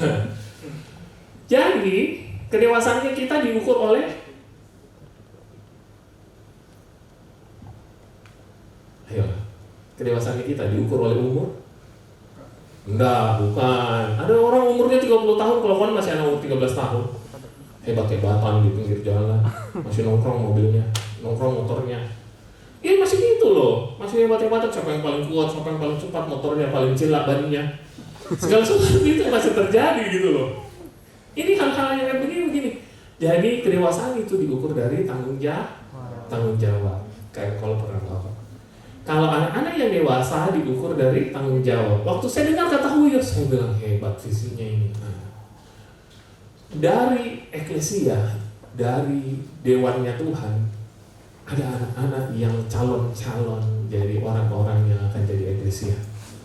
Jadi, kedewasaannya kita diukur oleh kedewasaannya kita diukur oleh umur? Enggak, bukan. Ada orang umurnya 30 tahun, kalau kan masih anak umur 13 tahun. Hebat-hebatan di pinggir jalan, masih nongkrong mobilnya, nongkrong motornya. Ya masih gitu loh, masih hebat-hebatan. Siapa yang paling kuat, siapa yang paling cepat, motornya paling cilak bannya. Segala sesuatu itu masih terjadi gitu loh. Ini hal-hal yang kayak begini. Jadi kedewasaan itu diukur dari tanggung jawab. Kayak kalau pernah tahu. Kalau anak-anak yang dewasa diukur dari tanggung jawab. Waktu saya dengar kata Huyos, saya bilang hebat visinya ini. Dari Eklesia, dari dewannya Tuhan, ada anak-anak yang calon-calon jadi orang-orang yang akan jadi Eklesia.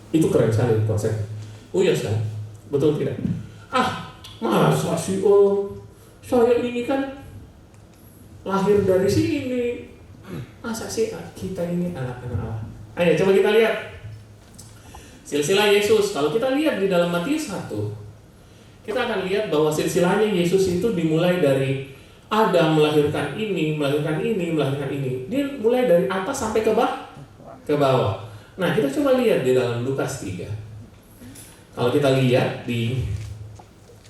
Itu keren sekali konsep. Huyos kan? Betul tidak? Masa sih om? Saya ini kan lahir dari sini. Masa sih kita ini anak-anak Allah? Ayo coba kita lihat silsilah Yesus. Kalau kita lihat di dalam Matius 1, kita akan lihat bahwa silsilahnya Yesus itu dimulai dari Adam melahirkan ini. Dia mulai dari atas sampai ke bawah. Nah, kita coba lihat di dalam Lukas 3. Kalau kita lihat di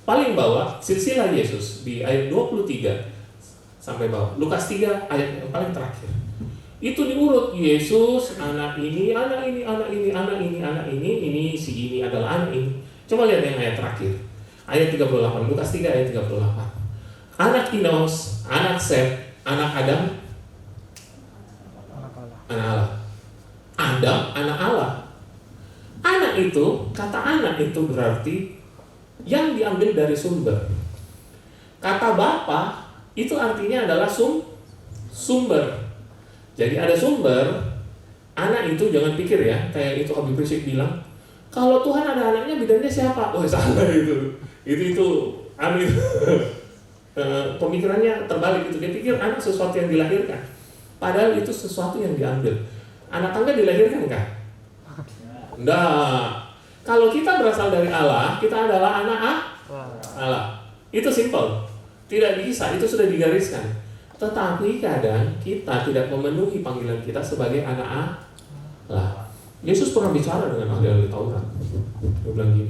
paling bawah, silsilah Yesus di ayat 23 sampai bawah. Lukas 3 ayat yang paling terakhir. Itu diurut Yesus, anak ini, ini si ini adalah anak ini. Coba lihat yang ayat terakhir. Ayat 38, Lukas 3 ayat 38. Anak Inos, anak Set, anak Adam, anak Allah. Adam, anak Allah. Anak itu, kata anak itu berarti yang diambil dari sumber. Kata Bapa itu artinya adalah sumber. Jadi ada sumber. Anak itu jangan pikir ya, kayak itu Habib Rizik bilang, kalau Tuhan ada anaknya bidangnya siapa? Salah itu. Itu aneh. Pemikirannya terbalik itu. Dia pikir anak sesuatu yang dilahirkan. Padahal itu sesuatu yang diambil. Anak tangga dilahirkan kan? Enggak. Kalau kita berasal dari Allah, kita adalah anak Allah. Itu simple. Tidak bisa, itu sudah digariskan. Tetapi kadang kita tidak memenuhi panggilan kita sebagai anak Allah. Yesus pernah bicara dengan ahli-ahli Taurat. Dia bilang gini,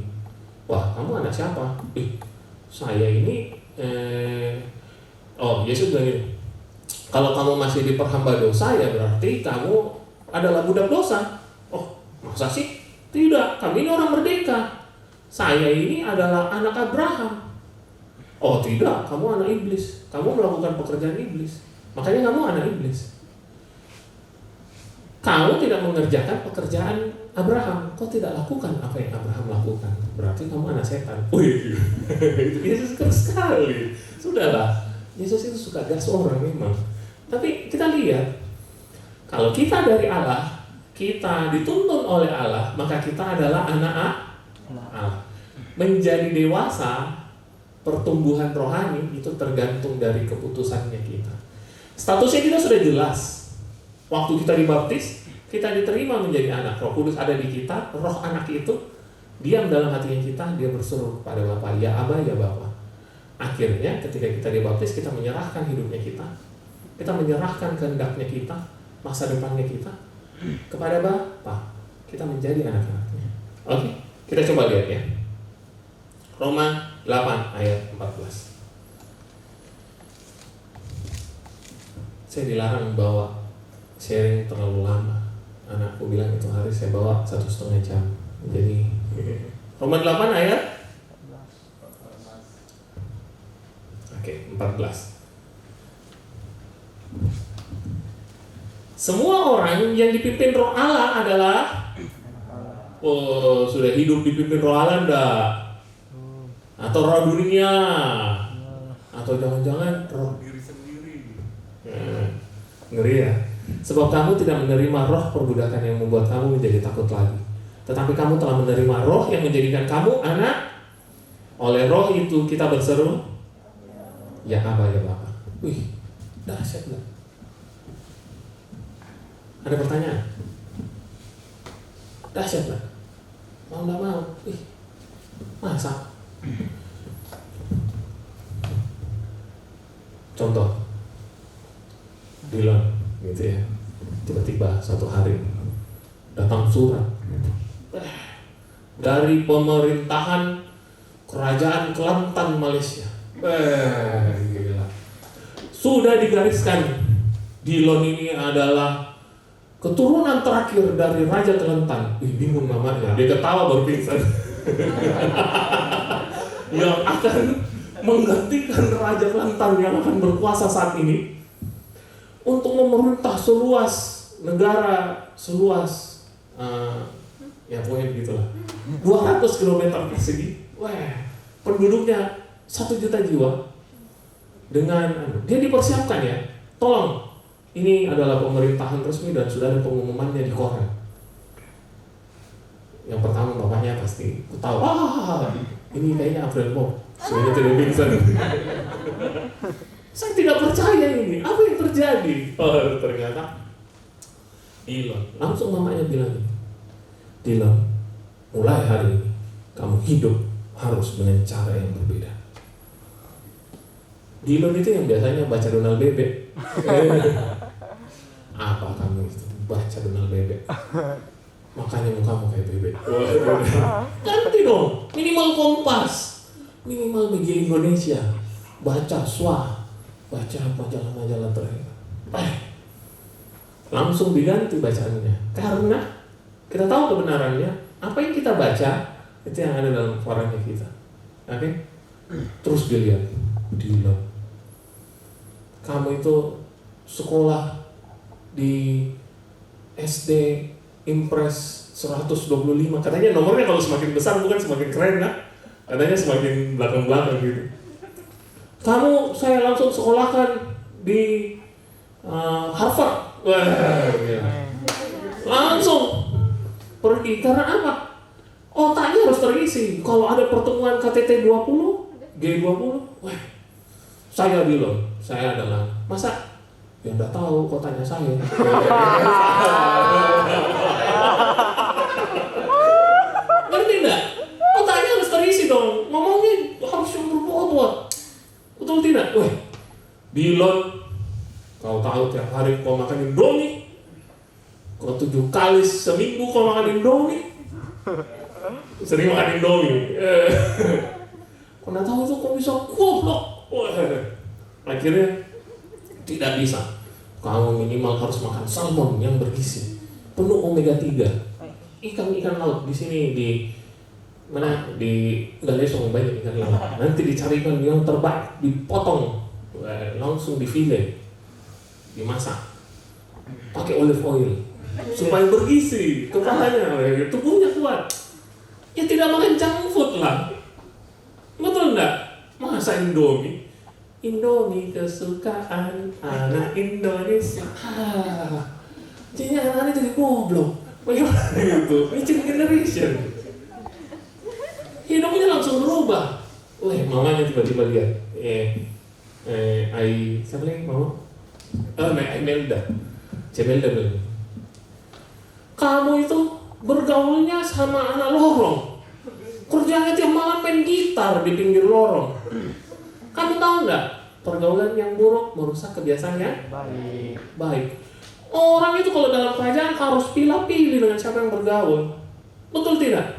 wah kamu anak siapa? Saya ini Yesus bilang gini, kalau kamu masih diperhamba dosa ya berarti kamu adalah budak dosa. Oh masa sih? Tidak, kami ini orang merdeka. Saya ini adalah anak Abraham. Oh tidak, kamu anak iblis. Kamu melakukan pekerjaan iblis. Makanya kamu anak iblis. Kamu tidak mengerjakan pekerjaan Abraham. Kau tidak lakukan apa yang Abraham lakukan. Berarti kamu anak setan. Wih, itu Yesus keras sekali. Sudahlah, Yesus itu suka gas orang memang. Tapi kita lihat, kalau kita dari Allah, kita dituntun oleh Allah, maka kita adalah anak Allah. Menjadi dewasa, pertumbuhan rohani itu tergantung dari keputusannya kita. Statusnya kita sudah jelas. Waktu kita dibaptis, kita diterima menjadi anak. Roh Kudus ada di kita. Roh anak itu diam dalam hatinya kita. Dia berseru kepada Bapa, ya Aba, ya Bapa. Akhirnya ketika kita dibaptis, kita menyerahkan hidupnya kita. Kita menyerahkan kehendaknya kita, masa depannya kita kepada Bapa. Kita menjadi anak-anaknya. Oke, kita coba lihat ya. Roma 8 ayat 14. Saya dilarang bawa sharing terlalu lama. Anakku bilang itu hari saya bawa 1,5 jam. Jadi Roma 8 ayat 14. Semua orang yang dipimpin Roh Allah adalah sudah hidup dipimpin Roh Allah enggak? Atau roh dunia? Atau jangan-jangan roh diri sendiri? Ngeri ya. Sebab kamu tidak menerima roh perbudakan yang membuat kamu menjadi takut lagi, tetapi kamu telah menerima roh yang menjadikan kamu anak. Oleh roh itu kita berseru, ya Aba, ya Bapa. Wih, dahsyat gak? Ada pertanyaan? Dahsyat gak? Mau gak mau? Wih, masa? Contoh Dylan gitu ya, tiba-tiba satu hari datang surat dari pemerintahan kerajaan Kelantan Malaysia. Gila. Sudah digariskan Dylan ini adalah keturunan terakhir dari Raja Kelantan. Bingung namanya, dia ketawa baru pingsan. Yang akan menggantikan Raja Kelantan yang akan berkuasa saat ini untuk memerintah seluas negara, seluas ya pokoknya begitulah 200 km persegi. Wah, penduduknya 1 juta jiwa. Dengan dia dipersiapkan ya, tolong, ini adalah pemerintahan resmi dan sudah ada pengumumannya di koran. Yang pertama bapaknya pasti ketawa, ini kayaknya April Mop. Semuanya tidak pingsan. Saya tidak percaya ini. Apa yang terjadi? Oh, ternyata Dylan. Langsung mamanya bilang, Dylan, mulai hari ini kamu hidup harus dengan cara yang berbeda. Dylan itu yang biasanya baca Donald Bebek. Apa kamu itu baca Donald Bebek? Makanya mukamu kayak bebek. Ganti dong. Minimal Kompas, minimal media Indonesia, baca SWA, baca majalah-majalah terakhir. Langsung diganti bacaannya. Karena kita tahu kebenarannya. Apa yang kita baca itu yang ada dalam korannya kita. Oke? Terus dilihat, Dylan, kamu itu sekolah di SD Impres 125. Katanya nomornya kalau semakin besar bukan semakin keren kan? Katanya semakin belakang-belakang gitu. Saya langsung sekolahkan di Harvard. Wah, gila. Langsung pergi. Karena apa? Otaknya harus terisi. Kalau ada pertemuan KTT 20, G20, wah, saya bilang, saya adalah, masa ya udah tahu kotanya saya. Ngerti nggak? Betul tidak? Weh, Bilon, kau tahu tiap hari kau makan Indomie, kau 7 kali seminggu kau makan Indomie, sering makan Indomie. Kau nggak tahu itu kau bisa goblok. Akhirnya tidak bisa. Kamu minimal harus makan salmon yang bergizi, penuh omega 3. Ikan-ikan laut di sini di mana di Galesong banyak ikan laut. Nanti dicarikan yang terbaik, dipotong, langsung di file, dimasak, pakai olive oil supaya bergizi, kepalanya, tubuhnya kuat. Ya tidak makan junk food lah. Betul enggak? Masa Indomie? Indomie kesukaan anak Indonesia. Jadi anak-anak jadi goblok. Bagaimana gitu? Mixing generation. Hidupnya langsung berubah. Wah, mamanya tiba-tiba lihat. Siapa lagi mama? Melda. Cemelda bilang, kamu itu bergaulnya sama anak lorong. Kerjanya tiap malam main gitar di pinggir lorong. Kamu tahu nggak? Pergaulan yang buruk merusak kebiasaan yang baik. Orang itu kalau dalam kerajaan harus pilih-pilih dengan siapa yang bergaul. Betul tidak?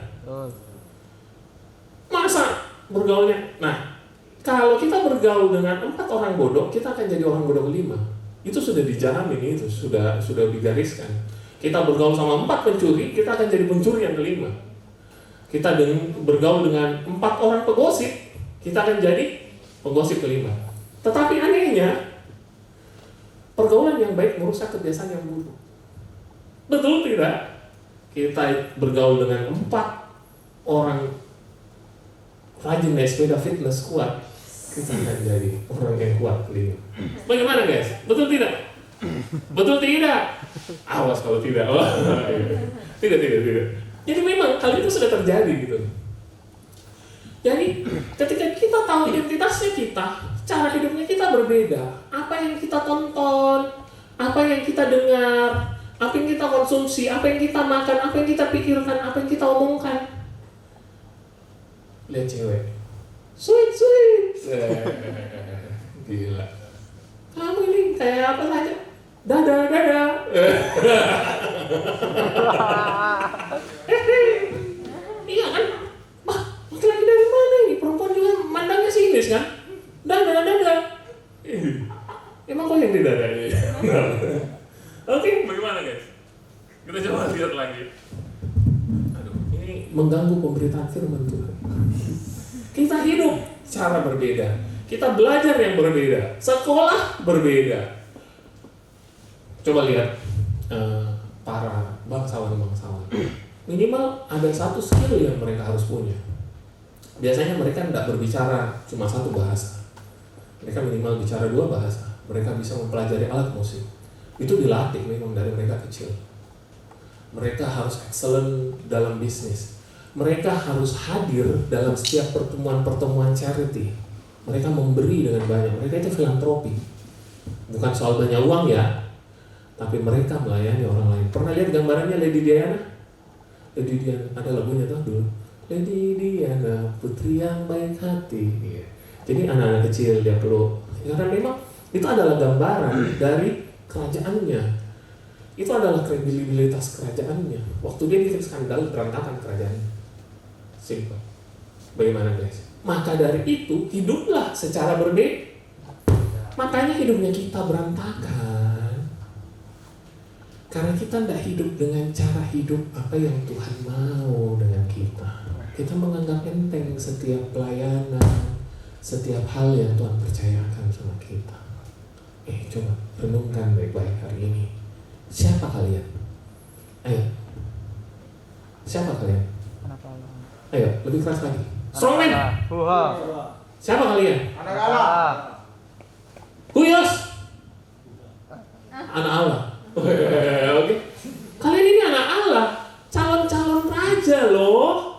Masa bergaulnya? Nah, kalau kita bergaul dengan 4 orang bodoh, kita akan jadi orang bodoh kelima. Itu sudah dijamin, itu sudah digariskan. Kita bergaul sama 4 pencuri, kita akan jadi pencuri yang kelima. Kita bergaul dengan 4 orang pegosip, kita akan jadi penggosip kelima. Tetapi anehnya, pergaulan yang baik merusak kebiasaan yang buruk. Betul tidak? Kita bergaul dengan 4 orang rajin naik sepeda fitness kuat, kita akan jadi orang yang kuat kelima. Bagaimana guys? Betul tidak? Betul tidak? Awas kalau tidak. Tidak. Jadi memang hal itu sudah terjadi gitu. Jadi ketika kita tahu identitasnya kita, cara hidupnya kita berbeda. Apa yang kita tonton, apa yang kita dengar, apa yang kita konsumsi, apa yang kita makan, apa yang kita pikirkan, apa yang kita omongkan. Lihat cewek, sweet. Gila. Kamu ini kayak apa saja? Dadah. Iya kan? Laki-laki dari mana ini? Perempuan juga mandangnya sinis kan? Dadah. Emang kok yang di dada ini? Oke, bagaimana guys? Kita coba lihat lagi. Aduh, ini mengganggu pemberitaan firman Tuhan. Kita hidup cara berbeda. Kita belajar yang berbeda. Sekolah berbeda. Coba lihat para bangsawan-bangsawan. Minimal ada satu skill yang mereka harus punya. Biasanya mereka tidak berbicara cuma 1 bahasa. Mereka minimal bicara 2 bahasa. Mereka bisa mempelajari alat musik. Itu dilatih memang dari mereka kecil. Mereka harus excellent dalam bisnis. Mereka harus hadir dalam setiap pertemuan charity. Mereka memberi dengan banyak. Mereka itu filantropi. Bukan soal banyak uang ya, tapi mereka melayani orang lain. Pernah lihat gambarannya Lady Diana? Lady Diana, ada lagunya tuh dulu. Lady Diana, putri yang baik hati. Jadi anak-anak kecil dia perlu. Karena memang itu adalah gambaran dari kerajaannya. Itu adalah kredibilitas kerajaannya. Waktu dia bikin skandal, berantakan kerajaannya. Simple. Bagaimana guys? Maka dari itu hiduplah secara berbeda. Makanya hidupnya kita berantakan. Karena kita tidak hidup dengan cara hidup apa yang Tuhan mau dengan kita. Kita menganggap enteng setiap pelayanan, setiap hal yang Tuhan percayakan sama kita. Coba renungkan baik-baik hari ini. Siapa kalian? Ayo. Siapa kalian? Ayo, lebih keras lagi. Strongman. Siapa kalian? Anak Allah. Huyos. Anak Allah. Oke. Kalian ini anak Allah. Calon-calon raja loh.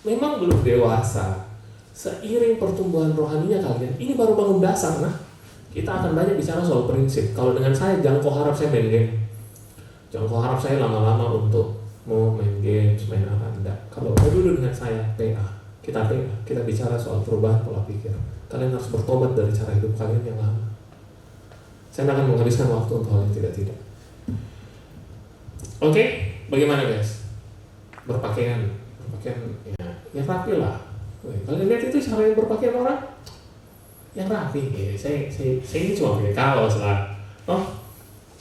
Memang belum dewasa. Seiring pertumbuhan rohaninya kalian, ini baru bangun dasar. Nah, kita akan banyak bicara soal prinsip. Kalau dengan saya, jangan kau harap saya main game. Jangan kau harap saya lama-lama untuk mau main game, main apa, enggak. Kalau dulu dengan saya PA, kita bicara soal perubahan pola pikir. Kalian harus bertobat dari cara hidup kalian yang lama. Saya akan menghabiskan waktu untuk hal yang tidak. Oke, bagaimana guys? Berpakaian ya rapi lah. Kalian lihat itu cara yang berpakaian orang yang rapi. Saya ini cuma pakai kaos lah.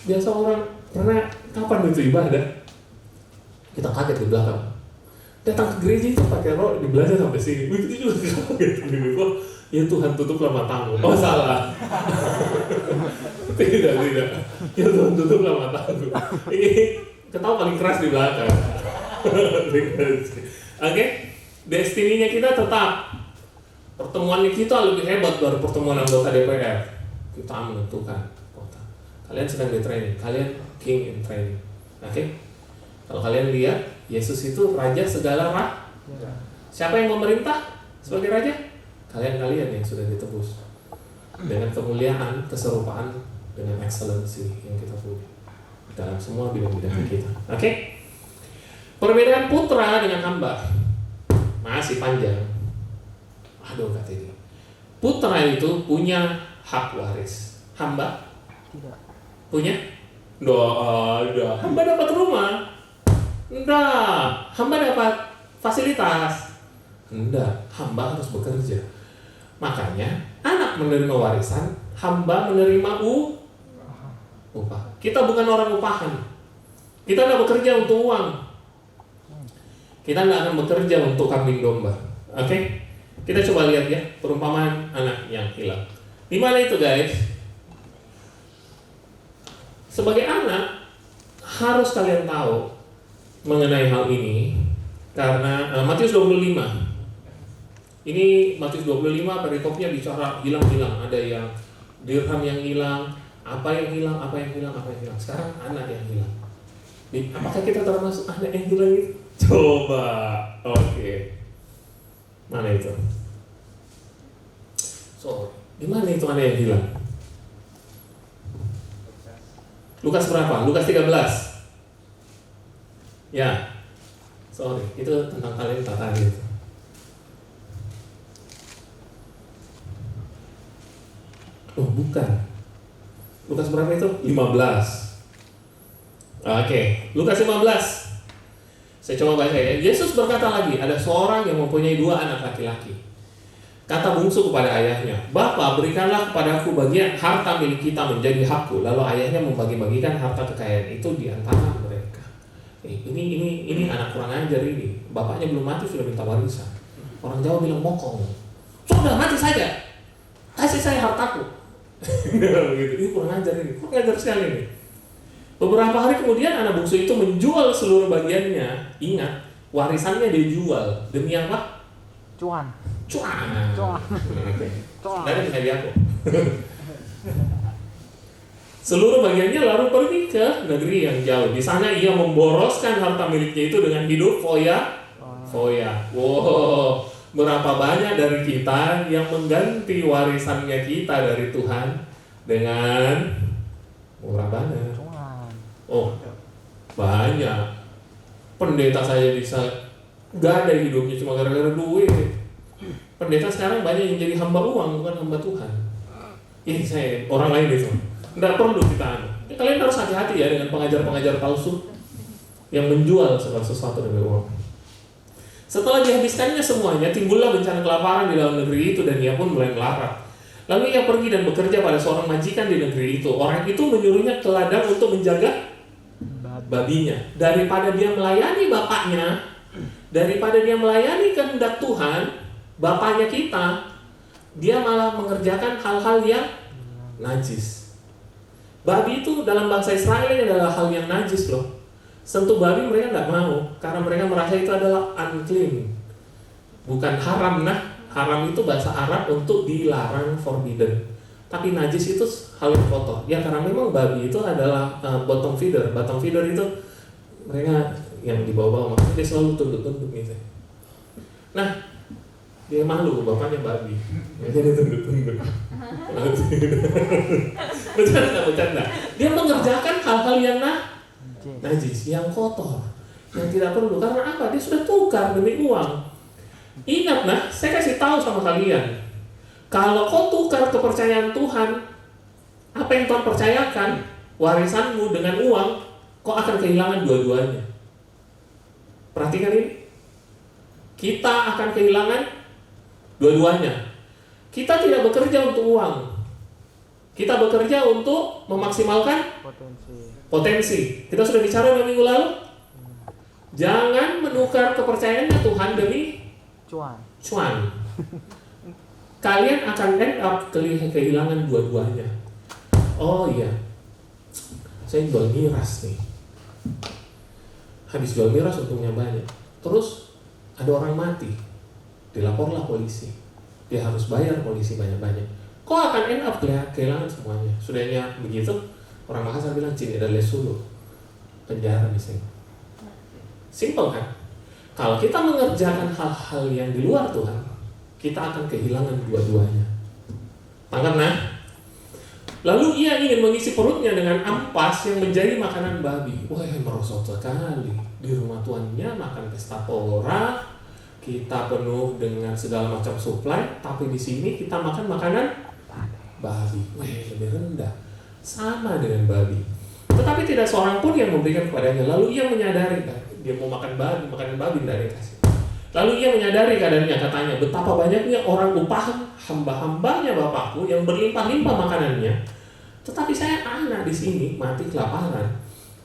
Biasa orang karena kapan itu ibadah? Kita kaget di belakang. Datang ke gereja itu pakai rok di belajar sampai sini. Begitu juga kaget di kok. Ya Tuhan tutuplah matamu. Oh salah. Tidak. Ya Tuhan tutuplah matamu. Ini ketawa paling keras di belakang. Oke, destininya kita tetap. Pertemuannya kita lebih hebat dari pertemuan anggota DPR. Kita menentukan kota. Kalian sedang di training. Kalian king in training. Oke. Kalau kalian lihat, Yesus itu raja segala Siapa yang memerintah sebagai raja? Kalian yang sudah ditebus dengan kemuliaan, keserupaan, dengan excellency yang kita punya dalam semua bidang-bidang kita. Oke? Perbedaan putra dengan hamba masih panjang. Aduh kata ini. Putra itu punya hak waris. Hamba tidak punya. Hamba dapat rumah. Enggak, hamba dapat fasilitas. Enggak, hamba harus bekerja. Makanya anak menerima warisan, hamba menerima upah. Kita bukan orang upahan. Kita tidak bekerja untuk uang. Kita tidak akan bekerja untuk kambing domba. Oke? Kita coba lihat ya perumpamaan anak yang hilang. Di mana itu guys? Sebagai anak harus kalian tahu mengenai hal ini karena Matius 25. Ini Matius 25 perikopnya bicara hilang-hilang. Ada yang dirham yang hilang, apa yang hilang. Sekarang anak yang hilang. Apakah kita termasuk anak yang hilang itu? Coba. Oke. Mana itu? Di mana itu anak yang hilang? Lukas berapa? Lukas 13. Ya, itu tentang kalian tata gitu. Oh bukan. Lukas berapa itu? 15. Oke, Lukas 15. Saya coba baca ya. Yesus berkata lagi, ada seorang yang mempunyai 2 anak laki-laki. Kata bungsu kepada ayahnya, "Bapa, berikanlah kepadaku bagian harta milik kita menjadi hakku." Lalu ayahnya membagi-bagikan harta kekayaan itu di antara mereka. Ini anak kurang ajar ini. Bapaknya belum mati sudah minta warisan. Orang Jawa bilang mokong. Sudah mati saja, kasih saya hartaku. Begitu. Ini kurang ajar ini. Kurang ajar sekali ini. Beberapa hari kemudian anak bungsu itu menjual seluruh bagiannya. Ingat, warisannya dia jual demi apa? Cuan. Dari hari aku. Seluruh bagiannya lalu pergi ke negeri yang jauh. Di sana ia memboroskan harta miliknya itu dengan hidup foya. Wow, berapa banyak dari kita yang mengganti warisannya kita dari Tuhan dengan murah banget. Oh, banyak. Pendeta saya bisa gak ada hidupnya cuma gara-gara duit. Pendeta sekarang banyak yang jadi hamba uang bukan hamba Tuhan. Ini saya orang lain itu. Tidak perlu kita kalian harus hati-hati ya dengan pengajar-pengajar palsu yang menjual segala sesuatu demi uang. Setelah dihabiskannya semuanya, timbullah bencana kelaparan di dalam negeri itu dan ia pun mulai melarat. Lalu ia pergi dan bekerja pada seorang majikan di negeri itu. Orang itu menyuruhnya ke ladang untuk menjaga babinya. Daripada dia melayani bapaknya, daripada dia melayani kehendak Tuhan, bapaknya kita, dia malah mengerjakan hal-hal yang najis. Babi itu dalam bangsa Israel ini adalah hal yang najis loh. Sentuh babi mereka nggak mau karena mereka merasa itu adalah unclean, bukan haram. Nah, haram itu bahasa Arab untuk dilarang, forbidden. Tapi najis itu hal yang kotor. Ya karena memang babi itu adalah bottom feeder. Bottom feeder itu mereka yang di bawah-bawah, makanya dia selalu tunduk-tunduk gitu. Nah, dia malu, bapaknya babi. Jadi tunduk-tunduk. Bercanda. Dia mengerjakan hal-hal yang najis, yang kotor, yang tidak perlu. Karena apa? Dia sudah tukar demi uang. Ingat saya kasih tahu sama kalian. Kalau kau tukar kepercayaan Tuhan, apa yang Tuhan percayakan, warisanmu dengan uang, kau akan kehilangan dua-duanya. Perhatikan ini. Kita akan kehilangan dua-duanya. Kita tidak bekerja untuk uang. Kita bekerja untuk memaksimalkan potensi. Kita sudah bicara minggu lalu. Jangan menukar kepercayaannya Tuhan demi cuan. Kalian akan end up kehilangan dua-duanya. Oh iya, saya jual miras nih. Habis jual miras untungnya banyak. Terus ada orang mati, dilaporlah polisi. Dia harus bayar polisi banyak-banyak. Kok akan end up kehilangan semuanya. Sudahnya begitu, orang Makassar bilang cini ada lesulu, penjara di sini. Simple kan? Kalau kita mengerjakan hal-hal yang di luar Tuhan, kita akan kehilangan dua-duanya. Tangkap nah? Lalu ia ingin mengisi perutnya dengan ampas yang menjadi makanan babi. Wah, merosot sekali. Di rumah tuannya makan pesta pora, kita penuh dengan segala macam suplai, tapi di sini kita makan makanan babi. Wah, lebih rendah. Sama dengan babi. Tetapi tidak seorang pun yang memberikan kepadanya. Lalu ia menyadari, dia mau makan babi, makanan babi tidak dikasih. Lalu ia menyadari keadaannya, katanya, betapa banyaknya orang upahan hamba-hambanya Bapakku yang berlimpah-limpah makanannya. Tetapi saya anak di sini mati kelaparan.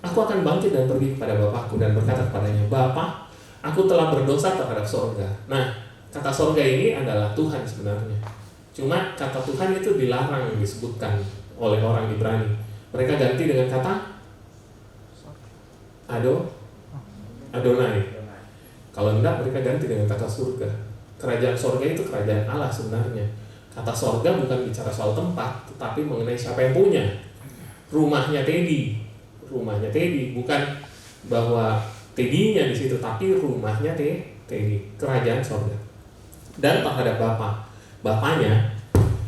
Aku akan bangkit dan pergi kepada Bapakku dan berkata kepadanya, Bapa, aku telah berdosa terhadap sorga. Nah, kata sorga ini adalah Tuhan sebenarnya. Cuma kata Tuhan itu dilarang disebutkan oleh orang Ibrani. Mereka ganti dengan kata Adonai. Kalau enggak, mereka ganti dengan kata surga. Kerajaan sorga itu kerajaan Allah sebenarnya. Kata sorga bukan bicara soal tempat, tetapi mengenai siapa yang punya. Rumahnya Teddy, bukan bahwa Teddy-nya di situ, tapi rumahnya Teddy, kerajaan sorga. Dan terhadap bapaknya,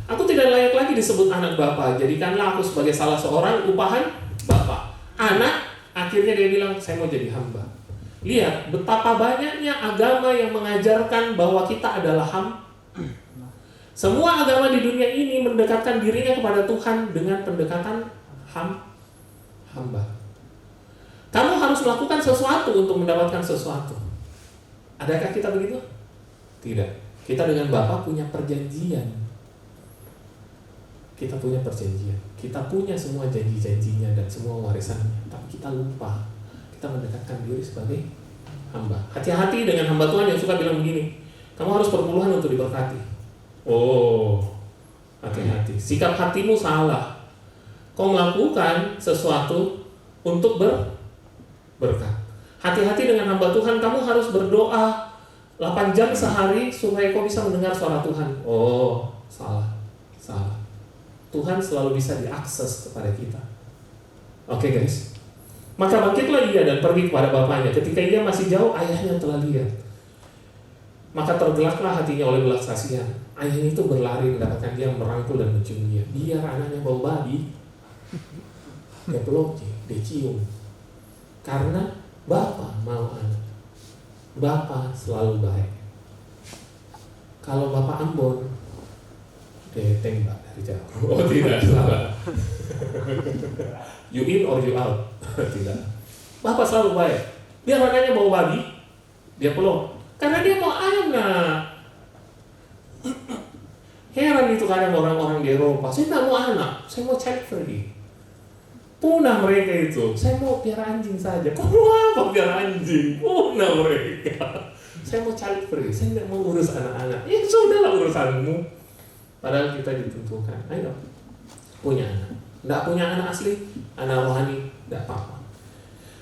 aku tidak layak lagi disebut anak Bapa. Jadikanlah aku sebagai salah seorang upahan Bapa. Anak, akhirnya dia bilang, saya mau jadi hamba. Lihat betapa banyaknya agama yang mengajarkan bahwa kita adalah hamba. Semua agama di dunia ini mendekatkan dirinya kepada Tuhan dengan pendekatan hamba. Kamu harus melakukan sesuatu untuk mendapatkan sesuatu. Adakah kita begitu? Tidak. Kita dengan Bapa punya perjanjian. Kita punya perjanjian. Kita punya semua janji-janjinya dan semua warisannya. Tapi kita lupa. Kita mendekatkan diri sebagai hamba. Hati-hati dengan hamba Tuhan yang suka bilang begini, kamu harus perpuluhan untuk diberkati. Oh, hati-hati. Sikap hatimu salah. Kau melakukan sesuatu untuk berkat. Hati-hati dengan hamba Tuhan. Kamu harus berdoa 8 jam sehari supaya kau bisa mendengar suara Tuhan. Oh, salah. Tuhan selalu bisa diakses kepada kita. Oke, guys. Maka bangkitlah ia dan pergi kepada bapaknya. Ketika ia masih jauh, ayahnya telah lihat. Maka tergelaklah hatinya oleh belas kasihan. Ayahnya itu berlari mendapatkan dia, merangkul dan mencium dia. Biar anaknya bau babi, dia peluk dia cium. Karena Bapa mau anak. Bapa selalu baik. Kalau Bapa Ambon, dia tembak dari jauh. Oh tidak, salah. You in or you out? Tidak. Bapak selalu baik. Dia anaknya bau babi, dia peluk. Karena dia mau anak. Heran itu kadang orang-orang di Eropa. Saya tidak mau anak, saya mau child free. Punah mereka itu. Saya mau piara anjing saja. Kok mau apa piara anjing? Punah mereka. Saya mau child free. Saya tidak mau urus anak-anak. Ya sudahlah urusanmu. Padahal kita ditentukan. Ayo, punya anak. Tidak punya anak asli, anak rohani, tidak apa-apa.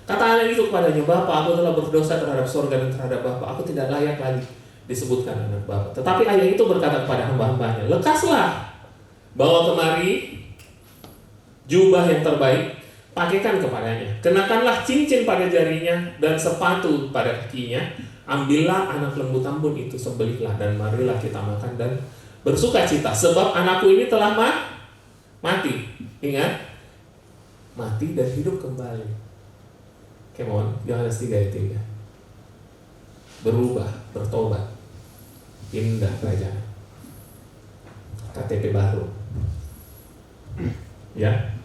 Kata anak itu kepadanya, Bapa, aku telah berdosa terhadap sorga dan terhadap Bapa. Aku tidak layak lagi disebutkan anak Bapa. Tetapi ayah itu berkata kepada hamba-hambanya, lekaslah, bawa kemari jubah yang terbaik, pakaikan kepadanya. Kenakanlah cincin pada jarinya dan sepatu pada kakinya. Ambillah anak lembu tambun itu, sembelihlah dan marilah kita makan dan bersuka cita. Sebab anakku ini telah mati. Ingat, mati dan hidup kembali. Come on, Yohanes 3 ayat 3. Berubah, bertobat. Indah kerajaan. KTP baru. Ya.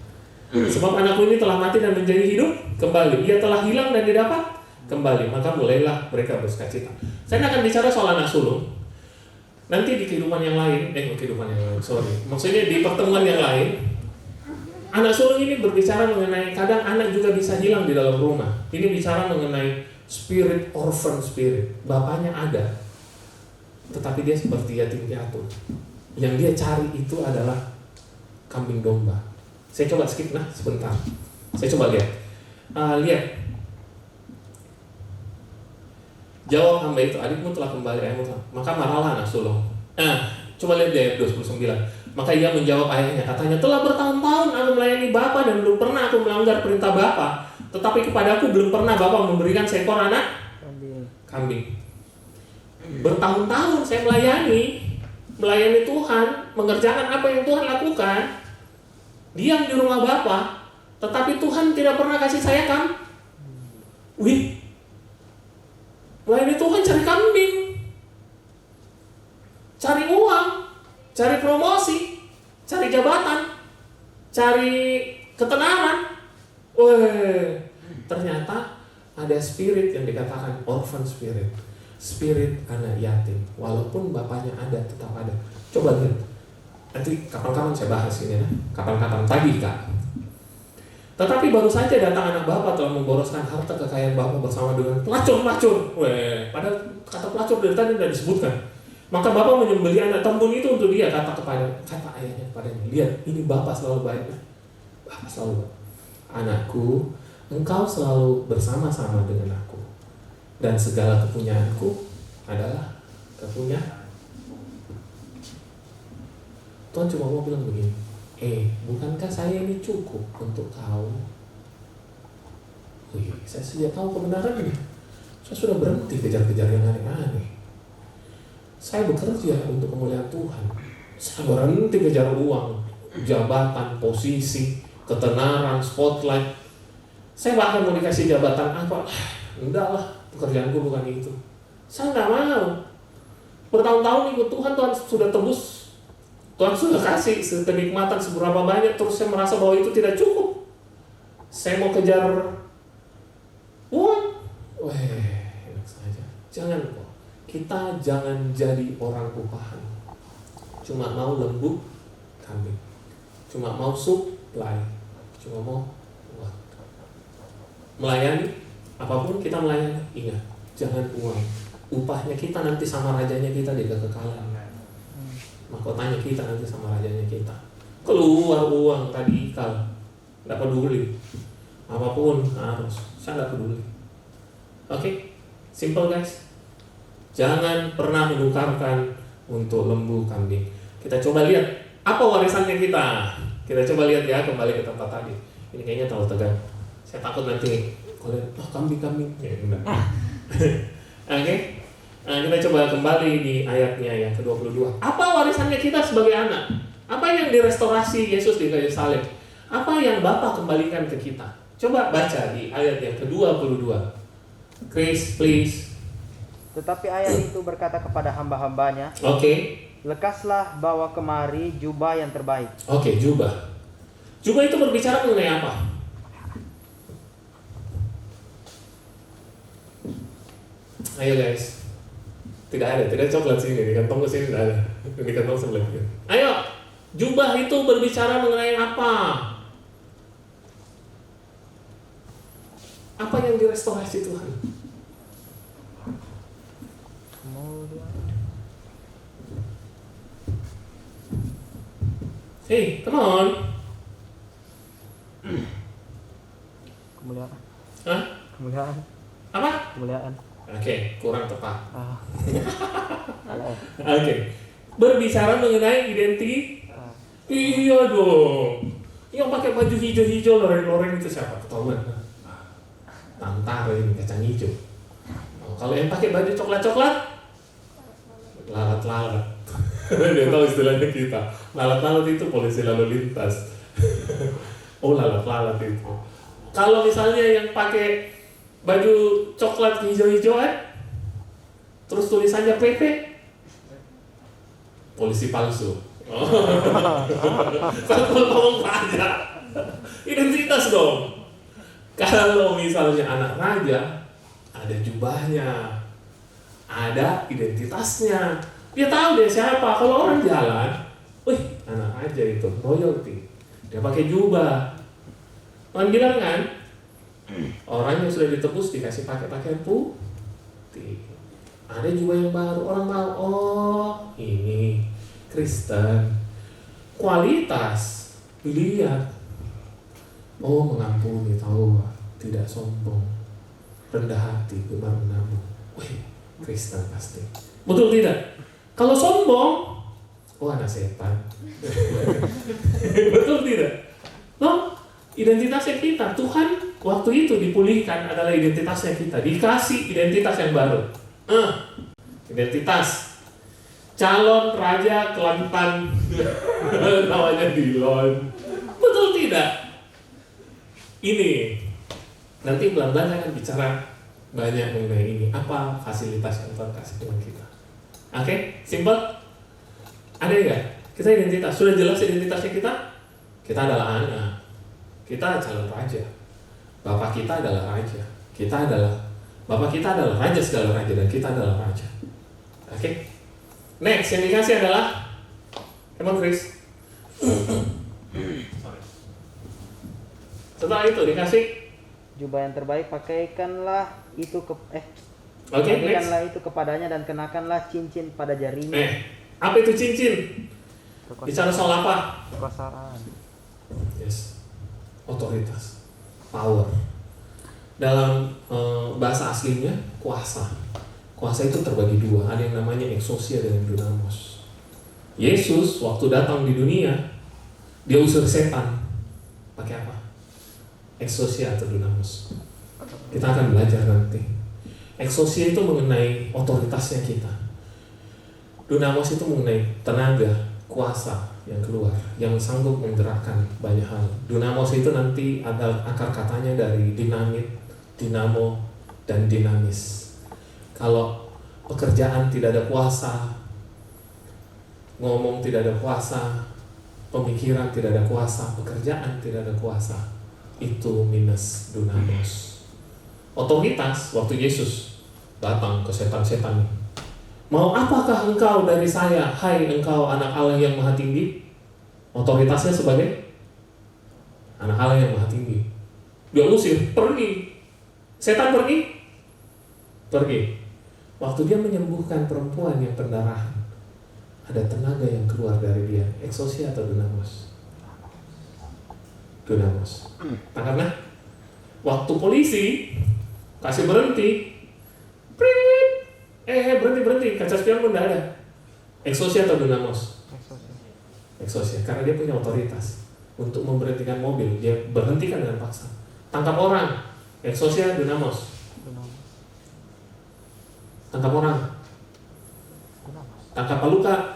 Sebab anakku ini telah mati dan menjadi hidup kembali. Ia telah hilang dan didapat kembali. Maka mulailah mereka bersukacita. Saya akan bicara soal anak sulung. Nanti di kehidupan yang lain, maksudnya di pertemuan yang lain, anak sulung ini berbicara mengenai kadang anak juga bisa hilang di dalam rumah. Ini bicara mengenai spirit, orphan spirit. Bapaknya ada, tetapi dia seperti yatim piatu. Yang dia cari itu adalah kambing domba. Saya coba skip sebentar. Saya coba lihat. Lihat. Jawab hamba itu, adikmu telah kembali ayahmu. Maka marahlah anak sulung. Coba lihat deh 29. Maka ia menjawab ayahnya, katanya, telah bertahun-tahun aku melayani Bapa dan belum pernah aku melanggar perintah Bapa. Tetapi kepadaku belum pernah Bapa memberikan seekor anak kambing. Bertahun-tahun saya melayani Tuhan, mengerjakan apa yang Tuhan lakukan, diam di rumah Bapa, tetapi Tuhan tidak pernah kasih saya melayani Tuhan cari kambing, cari uang, cari promosi, cari jabatan, cari ketenaran. Ternyata ada spirit yang dikatakan orphan spirit. Spirit anak yatim, walaupun bapaknya ada, tetap ada. Coba lihat. Nanti kapan-kapan saya bahas ini ya. Kapan-kapan tadi Kak. Tetapi baru saja datang anak Bapa telah memboroskan harta kekayaan Bapa bersama dengan pelacur-pelacur. Padahal kata pelacur dari tadi sudah disebutkan. Maka Bapa menyembelih anak tambun itu untuk dia, kata ayahnya kepadanya, lihat, ini Bapa selalu baik. Bapa selalu baik. Anakku, engkau selalu bersama-sama dengan aku. Dan segala kepunyaanku adalah kepunyaan. Tuhan cuma mau bilang begini, bukankah saya ini cukup untuk kau? Saya sudah tahu kebenarannya. Saya sudah berhenti kejar-kejar yang aneh-aneh. Saya bekerja untuk kemuliaan Tuhan. Saya berhenti kejar uang, jabatan, posisi, ketenaran, spotlight. Saya bahkan mau dikasih jabatan apa? Enggak lah, pekerjaanku bukan itu. Saya nggak mau. Bertahun-tahun ikut Tuhan, Tuhan sudah tebus. Tuhan sudah kasih kenikmatan seberapa banyak, terus saya merasa bahwa itu tidak cukup. Saya mau kejar uang. Enak saja. Jangan kok. Kita jangan jadi orang upahan. Cuma mau lembu kambing. Cuma mau supply. Cuma mau uang. Melayani, apapun kita melayani, ingat, jangan uang. Upahnya kita nanti sama rajanya kita di kekekalan. Mahkotanya kita nanti sama rajanya kita. Keluar uang tadi ikal, nggak peduli. Apapun harus, saya nggak peduli. Oke, simple guys. Jangan pernah menukarkan untuk lembu kambing. Kita coba lihat apa warisannya kita. Kita coba lihat ya, kembali ke tempat tadi. Ini kayaknya terlalu tegang. Saya takut nanti kalau kambing. Ya, Oke. Nah, kita coba kembali di ayatnya yang ke-22. Apa warisannya kita sebagai anak? Apa yang direstorasi Yesus di kayu salib? Apa yang Bapa kembalikan ke kita? Coba baca di ayat yang ke-22. Chris, please. Tetapi ayat itu berkata kepada hamba-hambanya, lekaslah bawa kemari jubah yang terbaik. Jubah. Jubah itu berbicara mengenai apa? Ayo guys. Tidak coklat sini, di kantong sini tidak ada. Di kantong sebelah kiri. Ayo, jubah itu berbicara mengenai apa? Apa yang direstorasi Tuhan? Hey, come on. Kemuliaan. Hah? Kemuliaan. Apa? Kemuliaan. Kurang tepat. Salah. Berbicara mengenai identitas. Iya dong. Yang pakai baju hijau-hijau loreng-loreng itu siapa? Ketahuan. Tantar ini kacang hijau. Kalau yang pakai baju coklat-coklat, lalat-lalat. Dia tahu istilahnya kita. Lalat-lalat itu polisi lalu lintas. Lalat-lalat itu. Kalau misalnya yang pakai baju coklat hijau-hijauan, terus tulisannya PP, polisi palsu. Oh. Kalau ngomong raja, identitas dong. Kalau misalnya anak raja, ada jubahnya, ada identitasnya. Dia tahu dia siapa. Kalau orang jalan, wih, anak raja itu, royalty. Dia pakai jubah. Orang bilang kan, orang yang sudah ditebus dikasih pakai pakaian putih. Ada jubah yang baru, orang tahu, oh ini Kristen. Kualitas dilihat. Oh, mengampuni, tahu, tidak sombong, rendah hati, gemar menabung. Wih, Kristen pasti. Betul tidak? Kalau sombong, oh anak setan. Betul tidak? No, identitasnya kita. Tuhan waktu itu dipulihkan adalah identitasnya kita. Dikasih identitas yang baru. Identitas calon raja Kelantan. Namanya Dilon. Betul tidak? Ini nanti pelan-pelan saya akan bicara banyak mengenai ini. Apa fasilitas yang Tuhan kasih dengan kita? Oke, simple. Ada nggak? Kita identitas. Sudah jelas identitasnya kita? Kita adalah anak. Kita calon raja. Bapak kita adalah raja. Bapak kita adalah raja segala raja dan kita adalah raja. Oke. Next yang dikasih adalah, come on Chris. Setelah itu dikasih jubah yang terbaik, pakaikanlah itu next. itu kepadanya dan kenakanlah cincin pada jarinya. Apa itu cincin? Bicara soal apa? Kekuasaan. Yes. Otoritas, power. Dalam bahasa aslinya kuasa. Kuasa itu terbagi dua. Ada yang namanya exousia dan dunamos. Yesus waktu datang di dunia, dia usir setan. Pakai apa? Exousia atau dunamos. Kita akan belajar nanti. Exousia itu mengenai otoritasnya kita. Dunamos itu mengenai tenaga, kuasa yang keluar, yang sanggup menggerakkan banyak hal. Dunamos itu nanti ada akar katanya dari dinamit, dinamo, dan dinamis. Kalau pekerjaan tidak ada kuasa, ngomong tidak ada kuasa, pemikiran tidak ada kuasa, pekerjaan tidak ada kuasa, itu minus dunamos. Otoritas, waktu Yesus datang ke setan-setan, mau apakah engkau dari saya, hai engkau anak Allah yang maha tinggi? Otoritasnya sebagai anak Allah yang maha tinggi. Dia usir, pergi. Setan pergi. Waktu dia menyembuhkan perempuan yang pendarahan, ada tenaga yang keluar dari dia. Exousia atau dunamos? Dunamos. Nah, karena waktu polisi kasih berhenti, berhenti, kaca spion pun tidak ada. Exousia atau dunamos? Exousia, karena dia punya otoritas untuk memberhentikan mobil. Dia berhentikan dengan paksa. Tangkap orang, exousia, dunamos. Tangkap orang, tangkap paluka,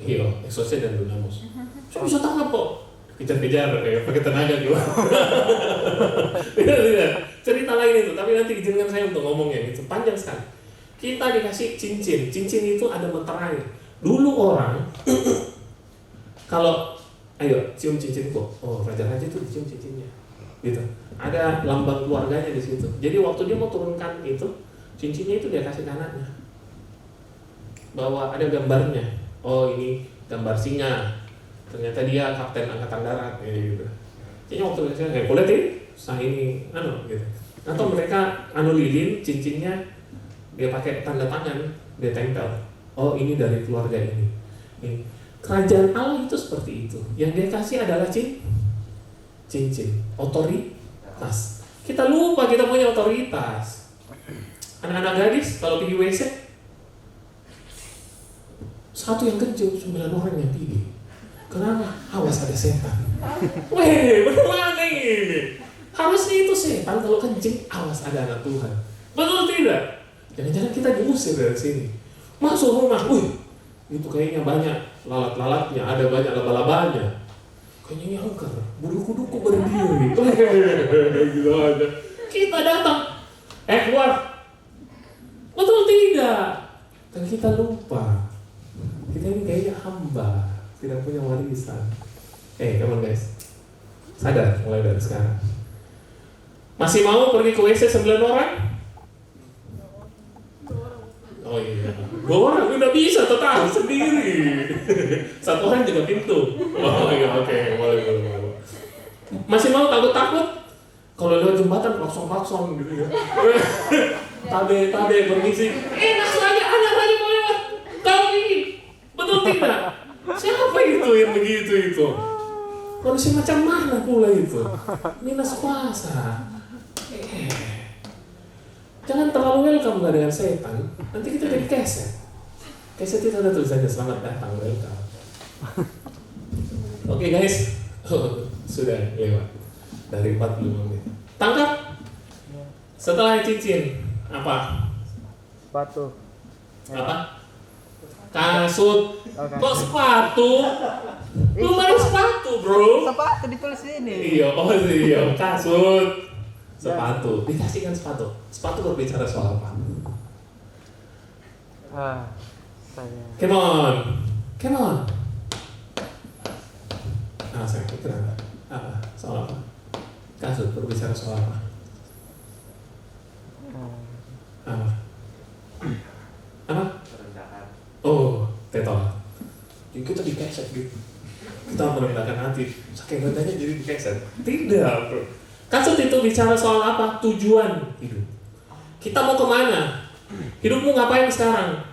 iya, exousia dan dunamos. Saya bisa tangkap kok, kejar-kejar, pakai tenaga juga. Tidak. Cerita lain itu, tapi nanti izinkan saya untuk ngomongnya, itu panjang sekali. Kita dikasih cincin itu ada meterai. Dulu orang, kalau, ayo cium cincinku, oh raja-raja itu cium cincinnya, gitu. Ada lambang keluarganya di situ. Jadi waktu dia mau turunkan itu, cincinnya itu dia kasih ke anaknya. Bahwa ada gambarnya. Oh ini gambar singa. Ternyata dia kapten angkatan darat, gitu. Jadi waktu saya boleh sih, saya ini, gitu. Atau mereka lilin cincinnya dia pakai tanda tangan, dia tempel. Oh ini dari keluarga ini. Kerajaan Allah itu seperti itu. Yang dia kasih adalah cincin, otoritas. Kita lupa kita punya otoritas. Anak-anak gadis kalau pergi WC, satu yang kencing, 9 orang yang pergi. Kenapa? Awas ada setan. Weh, bagaimana ini? Harusnya itu setan kalau kencing, awas ada anak Tuhan. Betul tidak? Jangan-jangan kita diusir dari sini. Masuk rumah, itu kayaknya banyak lalat-lalatnya, ada banyak laba-labanya. Kayaknya ini angker, bulu kuduku berdiri. Gitu aja. Kita datang, keluar. Betul tidak? Dan kita lupa. Kita ini kayaknya hamba, tidak punya warisan. Come on guys, sadar mulai dari sekarang. Masih mau pergi ke WC 9 orang? Oh iya, 2 orang udah bisa total sendiri. 1 orang juga pintu. Oh iya, oke, boleh. Masih mau takut-takut? Kalau lewat jembatan klakson gitu ya. Tabe berbisik. Anak raja mau lewat. Tahu ini, betul tidak? Siapa itu yang begitu itu? Manusia macam mana pula itu? Minus kuasa. Jangan terlalu welcome lah dengan setan. Nanti kita jadi keset. Keset itu ada tulisannya selamat datang, welcome. Oke guys, sudah lewat dari 45 menit. Tangkap. Setelah cincin apa? Sepatu. Apa? Kasut. Oke. Kok sepatu? Belum ada sepatu, bro. Sepatu ditulis ini. Iya, kasut. Sepatu. Dikasihkan sepatu. Sepatu berbicara soal apa? Saya. Come on. Saya kira apa? Soal apa? Kasut berbicara soal apa? Apa? Kerendahan. Oh, tetot. Jadi kita dikeset gitu. Kita merendahkan hati. Saking rendahnya jadi dikeset. Tidak, bro. Kasut itu bicara soal apa? Tujuan hidup. Kita mau kemana? Hidupmu ngapain sekarang?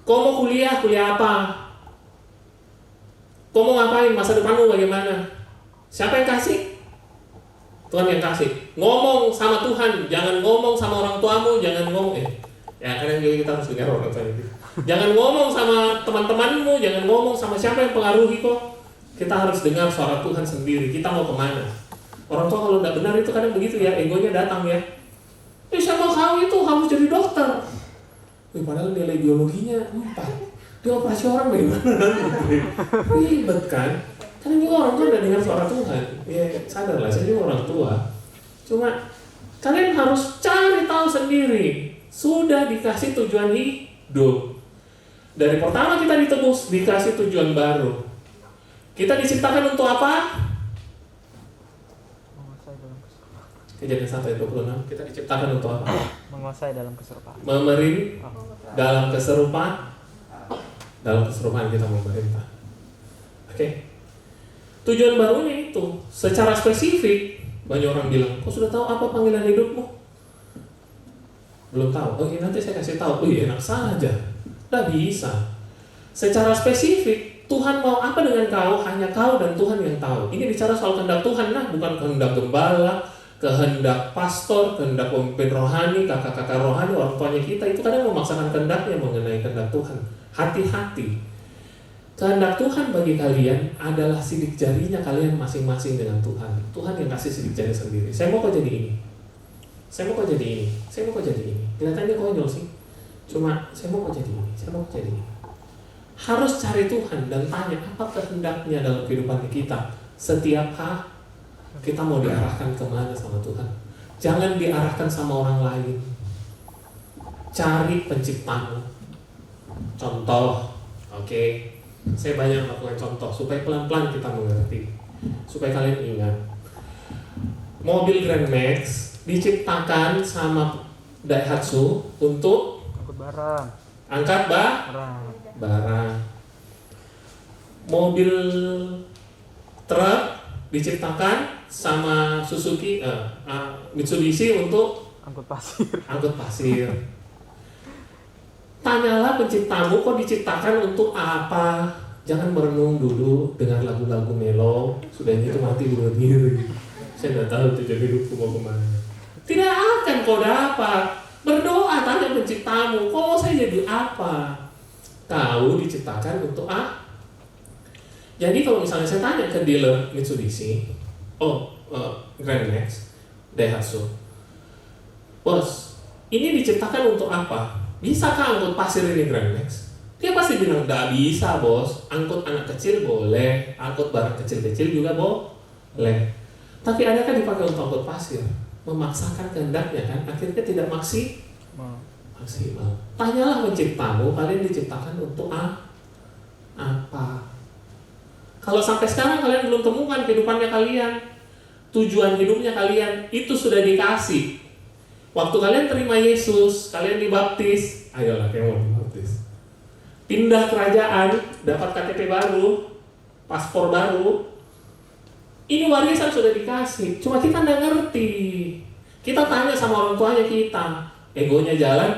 Kau mau kuliah apa? Kau mau ngapain? Masa depanmu bagaimana? Siapa yang kasih? Tuhan yang kasih. Ngomong sama Tuhan, jangan ngomong sama orang tuamu, jangan ngomong kadang juga kita harus dengar orang tua itu. Jangan ngomong sama teman-temanmu, jangan ngomong sama siapa yang pengaruhi kok. Kita harus dengar suara Tuhan sendiri. Kita mau kemana? Orang tua kalau tidak benar itu kadang begitu ya, egonya datang ya. Sama kau itu harus jadi dokter. Padahal nilai biologinya 4. Dia operasi orang bagaimana? Ribet kan? Kadang juga orang tua tidak dengar suara Tuhan. Ya sadarlah, saya juga orang tua. Cuma kalian harus cari tahu sendiri. Sudah dikasih tujuan hidup. Dari pertama kita ditebus, dikasih tujuan baru. Kita diciptakan untuk apa? Kejadian 1:26. Kita diciptakan untuk apa? Menguasai dalam keserupaan. Dalam keserupaan. Dalam keserupaan kita memerintah. Oke. Tujuan barunya itu secara spesifik. Banyak orang bilang, kau sudah tahu apa panggilan hidupmu? Belum tahu. Nanti saya kasih tahu. Enak saja. Tidak bisa. Secara spesifik, Tuhan mau apa dengan kau? Hanya kau dan Tuhan yang tahu. Ini bicara soal kehendak Tuhan, bukan kehendak gembala, kehendak pastor, kehendak pemimpin rohani, kakak-kakak rohani, orang tuanya kita. Itu kadang memaksakan kehendaknya mengenai kehendak Tuhan. Hati-hati. Kehendak Tuhan bagi kalian adalah sidik jarinya kalian masing-masing dengan Tuhan. Tuhan yang kasih sidik jari sendiri. Saya mau kau jadi ini. Saya mau kau jadi ini. Saya mau kau jadi ini. Kelihatannya konyol sih. Cuma saya mau kau jadi ini. Saya mau kau jadi ini. Harus cari Tuhan dan tanya apa kehendaknya dalam kehidupan kita. Setiap hari kita mau diarahkan kemana sama Tuhan. Jangan diarahkan sama orang lain. Cari penciptamu. Contoh, oke. Saya banyak melakukan contoh supaya pelan-pelan kita mengerti, supaya kalian ingat. Mobil Grand Max diciptakan sama Daihatsu untuk angkat barang. Mobil truk diciptakan sama Mitsubishi untuk angkut pasir. Tanyalah penciptamu, kok diciptakan untuk apa? Jangan merenung dulu dengan lagu-lagu melo. Sudah itu mati bunuh diri. Saya tidak tahu tujuan hidupku mau kemana. Tidak akan kau dapat. Berdoa, tanya penciptamu, kok mau saya jadi apa? Kau diciptakan untuk apa? Jadi kalau misalnya saya tanya ke dealer Mitsubishi, Grand Max, Daihatsu, bos, ini diciptakan untuk apa? Bisakah angkut pasir ini Grand Max? Dia pasti bilang, tidak bisa bos. Angkut anak kecil boleh, angkut barang kecil-kecil juga boleh. Tapi adakah dipakai untuk angkut pasir? Memaksakan kehendaknya kan? Akhirnya tidak maksimal. Tanyalah penciptamu, kalian diciptakan untuk apa? apa? Kalau sampai sekarang kalian belum temukan kehidupannya kalian, tujuan hidupnya kalian, itu sudah dikasih. Waktu kalian terima Yesus, kalian dibaptis, ayolah kayak mau dibaptis. Pindah kerajaan, dapat KTP baru, paspor baru. Ini warisan sudah dikasih, cuma kita nggak ngerti. Kita tanya sama orang tuanya kita, egonya jalan,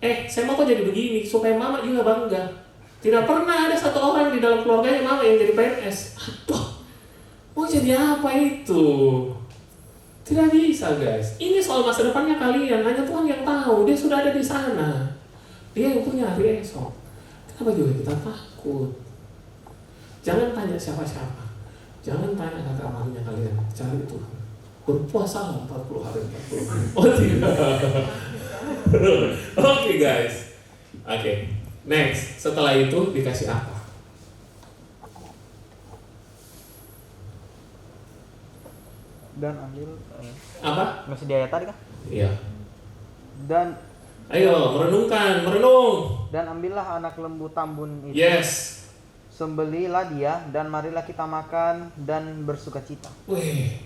saya mau kok jadi begini, supaya mama juga bangga. Tidak pernah ada satu orang di dalam keluarganya mama yang jadi PNS. Aduh, mau jadi apa itu? Tidak bisa guys. Ini soal masa depannya kalian, hanya Tuhan yang tahu. Dia sudah ada di sana. Dia yang punya hari esok. Kenapa juga kita takut? Jangan tanya siapa-siapa. Jangan tanya kakak amalnya kalian. Cari Tuhan. Berpuasa 40 hari 40 hari. Oh tidak. Oke guys. Oke. Next. Setelah itu dikasih apa? Dan ambil Apa? masih di ayat tadi kan? Iya. Dan Ayo merenung. dan ambillah anak lembu tambun itu. Yes. Sembelilah dia dan marilah kita makan dan bersukacita. Wih.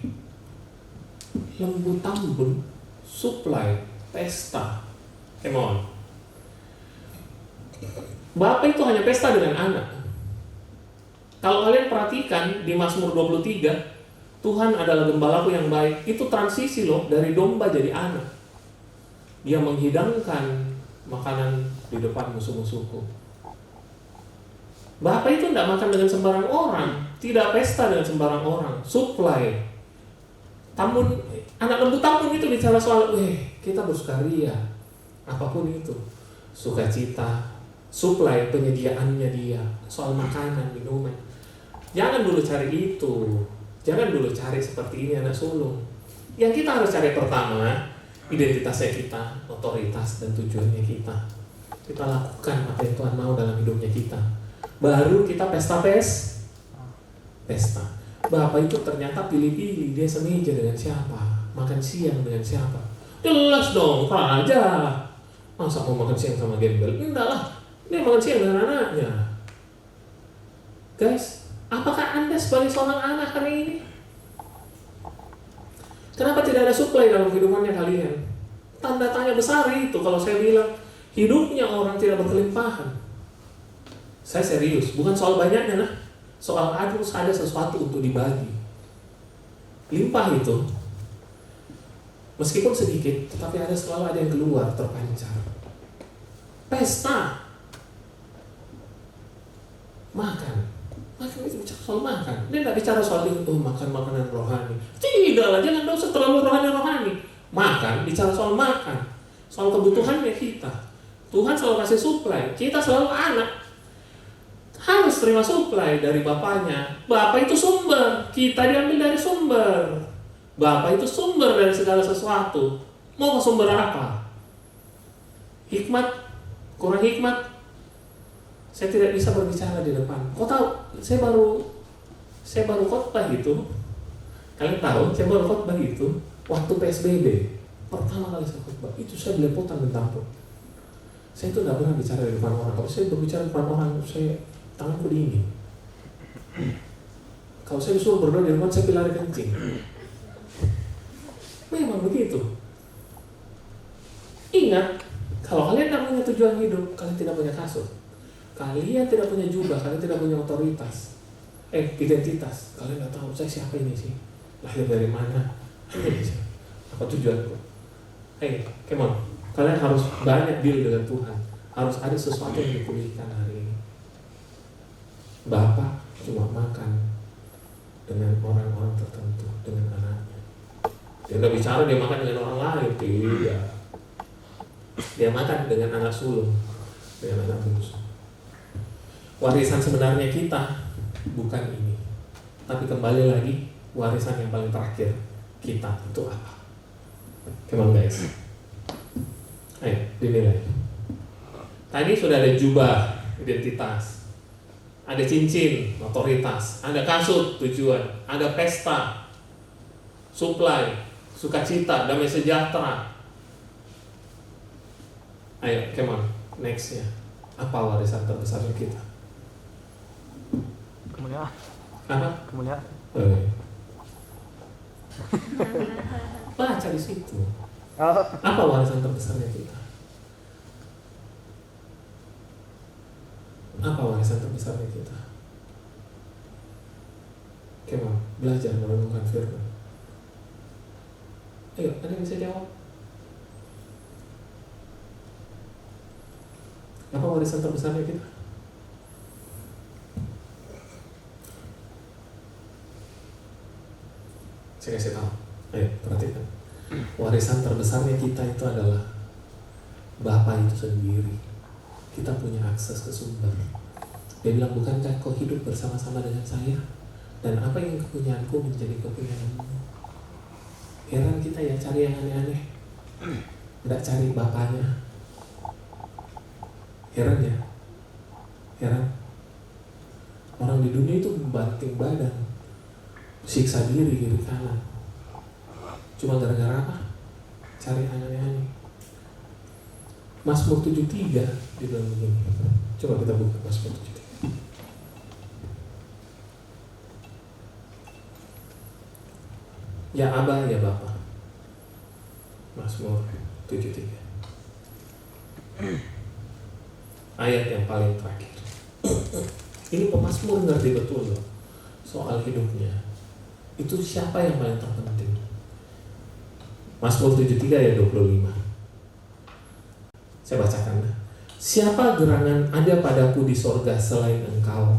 Lembu tambun, supply, pesta. Come on. Bapak itu hanya pesta dengan anak. Kalau kalian perhatikan di Mazmur 23, Tuhan adalah gembalaku yang baik. Itu transisi loh, dari domba jadi anak. Dia menghidangkan makanan di depan musuh-musuhku. Bapak itu tidak makan dengan sembarang orang, tidak pesta dengan sembarang orang. Supply. Tambun, anak lembu tambun itu bicara soal, kita bersukaria. Apapun itu. Sukacita. Supply penyediaannya dia. Soal makanan, minuman. Jangan dulu cari itu. Jangan dulu cari seperti ini anak sulung. Yang kita harus cari pertama, identitasnya kita, otoritas dan tujuannya kita. Kita lakukan apa yang Tuhan mau dalam hidupnya kita. Baru kita pesta. Bapak itu ternyata pilih-pilih, dia semeja dengan siapa, makan siang dengan siapa. Jelas dong, raja. Masa mau makan siang sama gembel? Enggak lah, dia makan siang dengan anaknya. Guys, apakah Anda sebagai seorang anak hari ini? Kenapa tidak ada supply dalam kehidupannya kalian? Tanda tanya besar itu kalau saya bilang hidupnya orang tidak berkelimpahan. Saya serius, bukan soal banyaknya nah. Soal harus ada sesuatu untuk dibagi. Limpah itu, meskipun sedikit, tetapi selalu ada yang keluar, terpancar. Pesta, makan itu bicara soal makan. Dia tidak bicara soal itu makan makanan rohani. Tidaklah, jangan usah terlalu rohani. Makan, bicara soal makan, soal kebutuhannya kita. Tuhan selalu kasih supply, kita selalu anak. Harus terima supply dari bapaknya. Bapak itu sumber, kita diambil dari sumber. Bapak itu sumber dari segala sesuatu. Mau ke sumber apa? Hikmat, kurang hikmat. Saya tidak bisa berbicara di depan. Kau tahu, saya baru khotbah gitu. Kalian tahu, saya baru khotbah gitu waktu PSBB. Pertama kali saya khotbah, itu saya belepotan bentampur. Saya itu tidak pernah bicara di depan orang. Kalau saya berbicara di depan orang, saya tanganku dingin. Kalau saya disuruh berdoa di depan, saya lari kencing. Memang begitu. Ingat, kalau kalian tidak punya tujuan hidup, kalian tidak punya kasut. Kalian tidak punya jubah, kalian tidak punya otoritas. Identitas. Kalian tidak tahu, saya siapa ini sih? Lahir dari mana? Apa tujuanku? Come on. Kalian harus banyak deal dengan Tuhan. Harus ada sesuatu yang dipulihkan hari ini. Bapak cuma makan dengan orang-orang tertentu, dengan anaknya. Dia tidak bicara dia makan dengan orang lain, tidak. Dia makan dengan anak sulung, dengan anak bungsu. Warisan sebenarnya kita bukan ini, tapi kembali lagi warisan yang paling terakhir kita itu apa? Come on guys, ayo dinilai. Tadi sudah ada jubah, identitas. Ada cincin, otoritas. Ada kasut, tujuan. Ada pesta, supply, sukacita, damai sejahtera. Ayo, come on. Next-nya. Apa warisan terbesar kita? Kemuliaan. Apa? Kemuliaan. Baca di situ. Oh. Apa warisan terbesarnya kita? Apa warisan terbesarnya kita? Kemana? Belajar merenungkan firman. Ayo, ada yang bisa jawab? Apa warisan terbesarnya kita? Saya kasih tahu. Ayo, perhatikan. Warisan terbesarnya kita itu adalah Bapa itu sendiri. Kita punya akses ke sumber. Dia bilang, bukankah kau hidup bersama-sama dengan saya? Dan apa yang kepunyaanku menjadi kepunyaanmu. Heran kita ya cari yang aneh-aneh. Nggak cari Bapaknya. Heran ya? Heran. Orang di dunia itu membanting badan, siksa diri kiri kanan. Cuma gara-gara apa? Cari yang aneh-aneh. Mazmur 73 dibilang begini. Coba kita buka Mazmur 73. Ya Aba, ya Bapa. Mazmur 73. Ayat yang paling terakhir. Ini pemazmur ngerti betul loh soal hidupnya. Itu siapa yang paling terpenting? Mazmur 73 ayat 25. Saya bacakan. Siapa gerangan ada padaku di sorga selain engkau?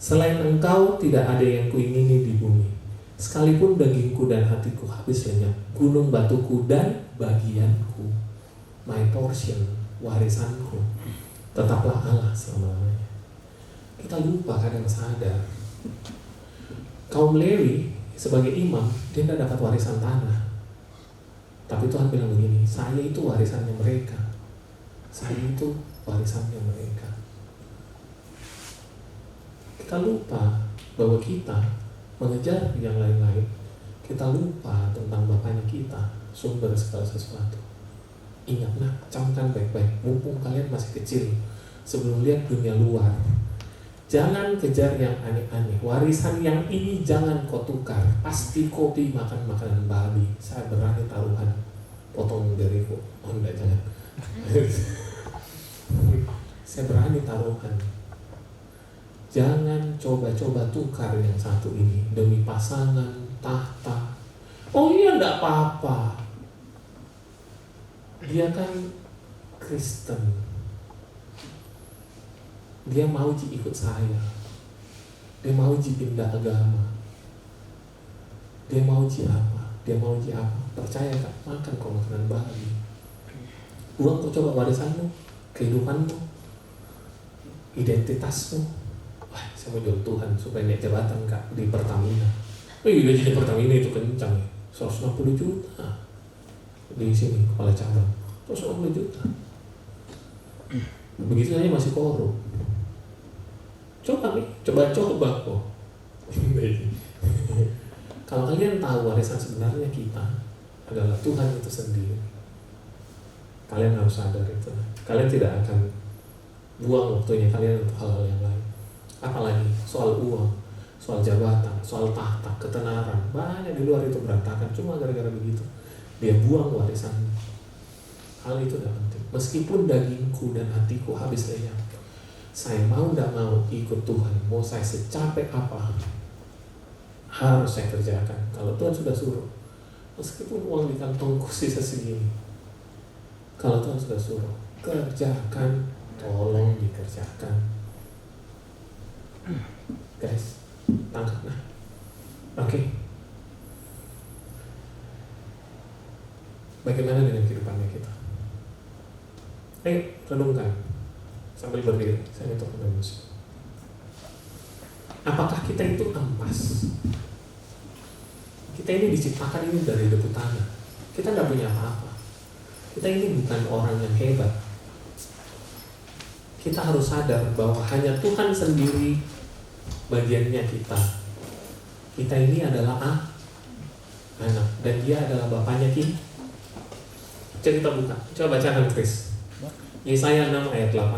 Selain engkau tidak ada yang kuingini di bumi. Sekalipun dagingku dan hatiku habis lenyap, gunung batuku dan bagianku, my portion, warisanku, tetaplah Allah selama-lamanya. Kita lupa kadang sadar. Kaum Lewi sebagai imam, dia tidak dapat warisan tanah. Tapi Tuhan bilang begini, saya itu warisannya mereka. Saya itu warisannya mereka. Kita lupa bahwa kita mengejar yang lain-lain. Kita lupa tentang Bapaknya kita, sumber segala sesuatu. Ingat nak, camkan baik-baik, mumpung kalian masih kecil, sebelum lihat dunia luar. Jangan kejar yang aneh-aneh. Warisan yang ini jangan kau tukar. Pasti kopi makan makanan babi. Saya berani taruhan potong dariku. Oh enggak, jangan. Saya berani taruhan. Jangan coba-coba tukar yang satu ini demi pasangan, tahta. Oh iya, enggak apa-apa. Dia kan Kristen. Dia mau ikut saya. Dia mau pindah agama. Dia mau apa? Dia mau apa? Percaya gak? Makan kok makanan babi. Uang kok coba warisanmu, kehidupanmu, identitasmu. Wah, saya mau jual Tuhan supaya naik jabatan kak di Pertamina. Gaji Pertamina itu kencang ya, 160 juta di sini kepala cabang, 160 juta. Begitu aja masih korup. Coba nih, coba kok. Kalau kalian tahu warisan sebenarnya kita adalah Tuhan itu sendiri, kalian harus sadar itu. Kalian tidak akan buang waktunya kalian untuk hal-hal yang lain. Apalagi soal uang, soal jabatan, soal tahta, ketenaran. Banyak di luar itu berantakan cuma gara-gara begitu. Dia buang warisan. Hal itu tidak penting. Meskipun dagingku dan hatiku habis lenyap, saya mau tidak mau ikut Tuhan. Mau saya secapek apa, harus saya kerjakan. Kalau Tuhan sudah suruh, meskipun uang di kantongku sisa segini, kalau Tuhan sudah suruh, kerjakan. Tolong dikerjakan. Guys, tangkap nah. Oke. Bagaimana dengan kehidupannya kita? Ayo, renungkan sambil berdiri. Saya minta musik. Apakah kita itu emas? Kita ini diciptakan ini dari debu tanah. Kita nggak punya apa-apa. Kita ini bukan orang yang hebat. Kita harus sadar bahwa hanya Tuhan sendiri bagiannya kita. Kita ini adalah anak dan dia adalah bapaknya kita. Coba kita buka. Coba bacakan Chris. Yesaya 6 ayat 8.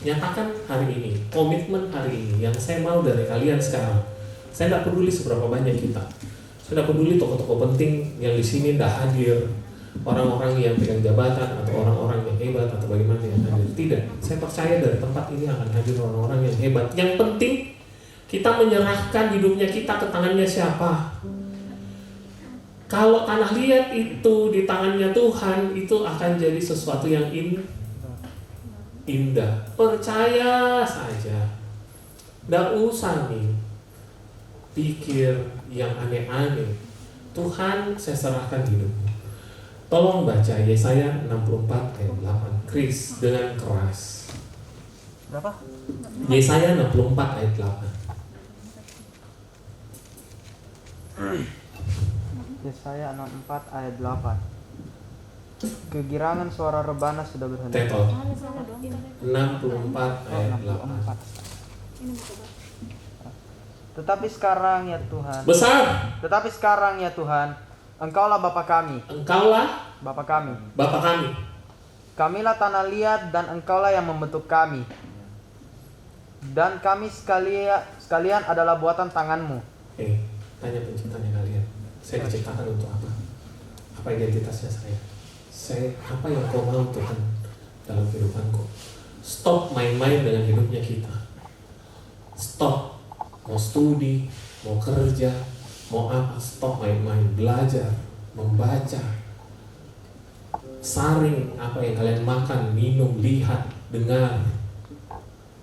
Nyatakan hari ini, komitmen hari ini yang saya mau dari kalian sekarang. Saya tidak peduli seberapa banyak kita. Saya tidak peduli tokoh-tokoh penting yang di sini tidak hadir, orang-orang yang pegang jabatan atau orang-orang yang hebat atau bagaimana yang hadir. Tidak. Saya percaya dari tempat ini akan hadir orang-orang yang hebat. Yang penting kita menyerahkan hidupnya kita ke tangannya siapa. Kalau tanah liat itu di tangannya Tuhan, itu akan jadi sesuatu yang indah. Percaya saja. Tidak usah nih pikir yang aneh-aneh. Tuhan, saya serahkan hidupmu. Tolong baca Yesaya 64 ayat 8. Chris dengan keras. Berapa? Yesaya 64 ayat 8. Yesaya 64 ayat 8. Kegirangan suara rebana sudah berhenti. Tetot 64 ayat 8. Tetapi sekarang ya Tuhan. Besar. Tetapi sekarang ya Tuhan, Engkaulah Bapa kami. Engkaulah Bapa kami. Bapa kami. Kamilah tanah liat dan Engkaulah yang membentuk kami. Dan kami sekalian adalah buatan tanganmu. Tanya penciptanya kalian. Saya diciptakan untuk apa? Apa identitasnya saya? Apa yang kau mau Tuhan dalam kehidupanku? Stop main-main dengan hidupnya kita. Stop. Mau studi, mau kerja, mau apa? Stop main-main. Belajar, membaca, saring apa yang kalian makan, minum, lihat, dengar.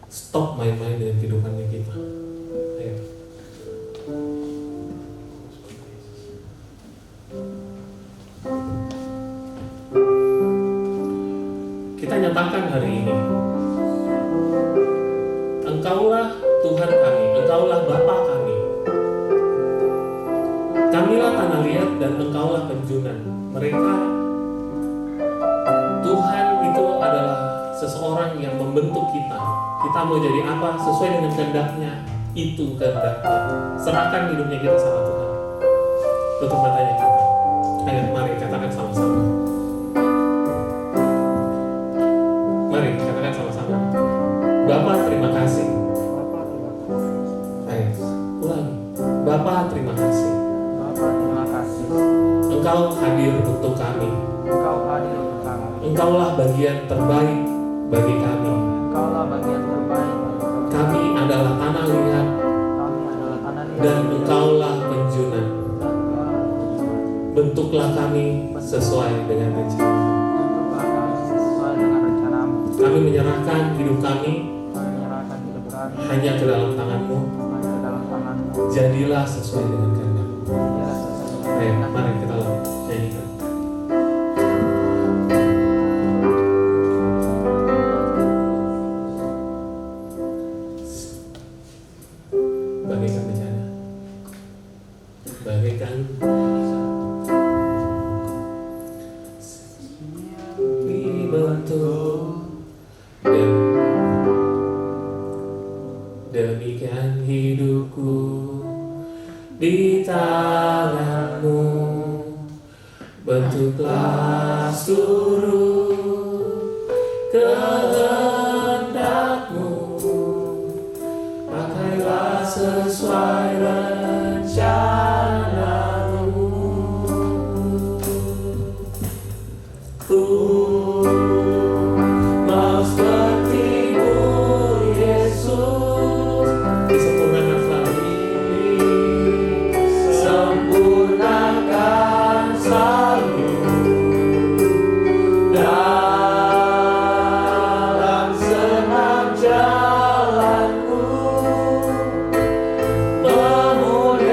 Stop main-main dengan kehidupannya kita. Ayo. Kita nyatakan hari ini, Engkaulah Tuhan kami, Engkaulah Bapa kami. Kamilah tanah liat dan Engkaulah penjunan. Mereka, Tuhan itu adalah seseorang yang membentuk kita. Kita mau jadi apa sesuai dengan kehendaknya, itu kehendaknya. Serahkan hidupnya kita sama Tuhan. Tutup matanya kita. Ayo, mari katakan sama-sama. Mari katakan sama-sama. Bapa, terima kasih. Ayo, ulangi. Bapa, terima kasih. Bapa, terima kasih. Engkau hadir untuk kami. Engkau hadir untuk kami. Engkaulah bagian terbaik bagi kami. Engkaulah bagian terbaik bagi kami. Kami adalah tanah liat Kami adalah tanah liat dan Engkaulah penjunan. dan Engkaulah penjunan. Bentuklah kami sesuai dengan rencana. Bentuklah kami sesuai dengan rencanamu. Kami menyerahkan hidup kami Kami menyerahkan hidup kami hanya ke dalam tangan-Mu. hanya ke dalam tanganmu. Jadilah sesuai dengan kehendak-Mu. Jadilah sesuai dengan Ayo, kehendak-mu. mari kita nyanyikan. Bagaikan bencana, bagaikan dibentuk dan demikian hidupku di tangan-Mu. Bentuklah seluruh kehendak-Mu, pakailah sesuai rencana-Mu. Ku mau seperti-Mu, Yesus, disempurnakan selalu. Sempurnakan selalu dalam senam jalanku, memuliakan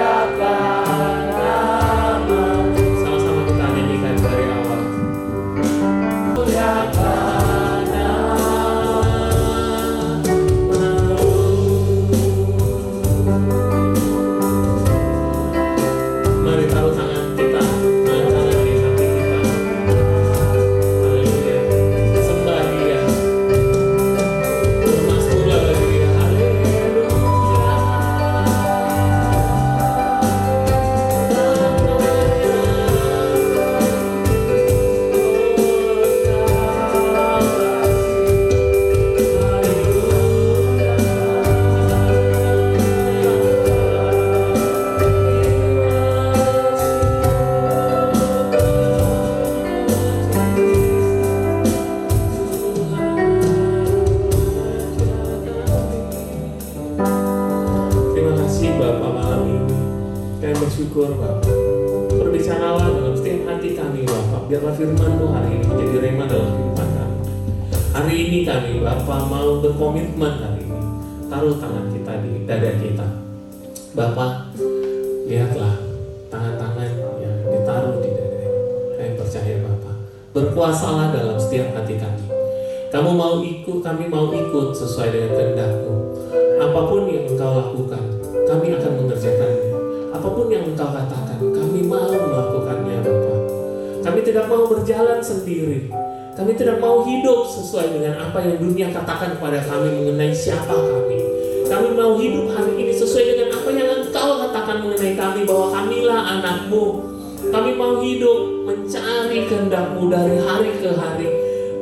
bersyukur Bapak. Berbicaralah dalam setiap hati kami Bapak. Biarlah firman-Mu hari ini menjadi rema dalam kehidupan kami. Hari ini kami Bapak mau berkomitmen hari ini. Taruh tangan kita di dada kita. Bapak, lihatlah tangan-tangan yang ditaruh di dada. Kami percaya Bapak. Berkuasalah dalam setiap hati kami. Kami mau ikut sesuai dengan kehendak-Mu. Apapun yang Engkau lakukan, kami akan mengerjakannya. Apapun yang Engkau katakan, kami mau melakukannya Bapa. Kami tidak mau berjalan sendiri. Kami tidak mau hidup sesuai dengan apa yang dunia katakan kepada kami mengenai siapa kami. Kami mau hidup hari ini sesuai dengan apa yang Engkau katakan mengenai kami, bahwa kamilah anak-Mu. Kami mau hidup mencari kehendak-Mu dari hari ke hari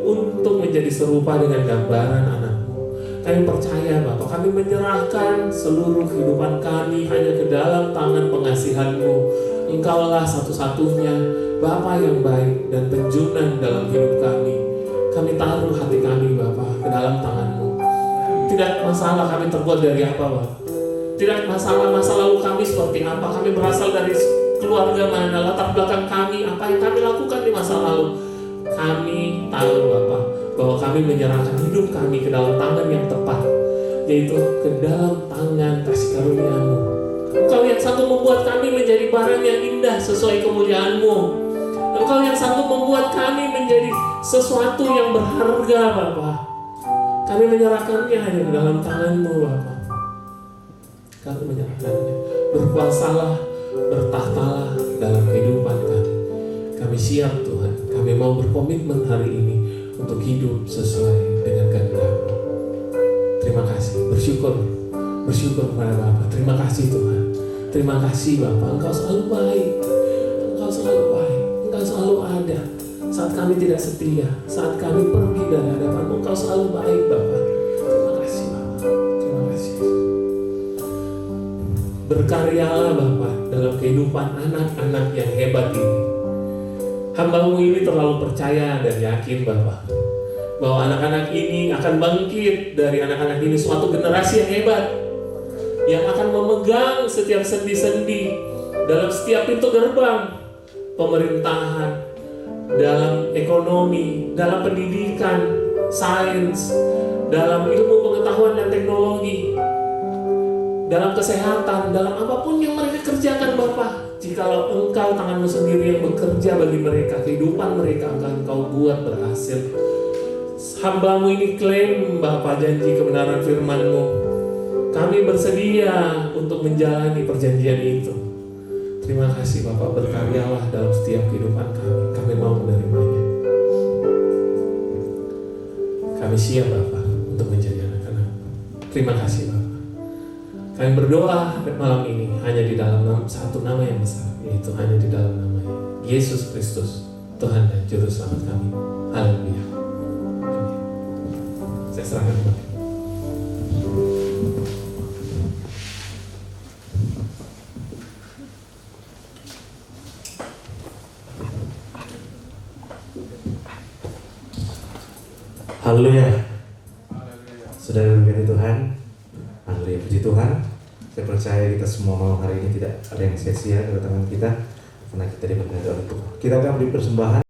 untuk menjadi serupa dengan gambaran anak-Mu. Kami percaya Bapak, kami menyerahkan seluruh kehidupan kami hanya ke dalam tangan pengasihan-Mu. Engkaulah satu-satunya Bapa yang baik dan penjunan dalam hidup kami. Kami taruh hati kami Bapak ke dalam tangan-Mu. Tidak masalah kami terbuat dari apa Bapak. Tidak masalah masa lalu kami seperti apa. Kami berasal dari keluarga mana, latar belakang kami, apa yang kami lakukan di masa lalu. Kami tahu Bapak bahwa kami menyerahkan hidup kami ke dalam tangan yang tepat, yaitu ke dalam tangan kasih karunia-Mu. Engkau yang sanggup membuat kami menjadi barang yang indah sesuai kemuliaan-Mu. Engkau yang sanggup membuat kami menjadi sesuatu yang berharga Bapak. Kami menyerahkannya hanya ke dalam tangan-Mu Bapak. Kami menyerahkannya. Berkuasalah, bertahtalah dalam kehidupan kami. Kami siap Tuhan. Kami mau berkomitmen hari ini untuk hidup sesuai dengan kehendak-Mu. Terima kasih, bersyukur kepada Bapa. Terima kasih Tuhan. Terima kasih Bapa. Engkau selalu baik. Engkau selalu baik. Engkau selalu ada. Saat kami tidak setia, saat kami pergi dari hadapan-Mu, Engkau selalu baik Bapa. Terima kasih Bapa. Terima kasih. Berkaryalah Bapa dalam kehidupan anak-anak yang hebat ini. Hamba-Mu ini terlalu percaya dan yakin Bapak, bahwa anak-anak ini akan bangkit dari anak-anak ini suatu generasi yang hebat, yang akan memegang setiap sendi-sendi dalam setiap pintu gerbang pemerintahan, dalam ekonomi, dalam pendidikan, sains, dalam ilmu pengetahuan dan teknologi, dalam kesehatan, dalam apapun yang mereka kerjakan Bapak. Jikalau Engkau tangan-Mu sendiri yang bekerja bagi mereka, kehidupan mereka akan Engkau buat berhasil. Hamba-Mu ini klaim Bapa janji kebenaran firman-Mu. Kami bersedia untuk menjalani perjanjian itu. Terima kasih Bapak, berkaryalah dalam setiap kehidupan kami. Kami mau menerimanya. Kami siap Bapak untuk menjadi anak-anak. Terima kasih Bapak. Kami berdoa malam ini hanya di dalam satu nama yang besar, yaitu hanya di dalam nama Yesus Kristus, Tuhan dan Juru Selamat kami. Haleluya. Amin. Saya serahkan Bapak. Haleluya. Saudara berkati Tuhan. Haleluya, puji Tuhan. Saya percaya kita semua malam hari ini tidak ada yang sia-sia kedatangan kita, karena kita diberkati oleh Tuhan. Kita akan beri persembahan.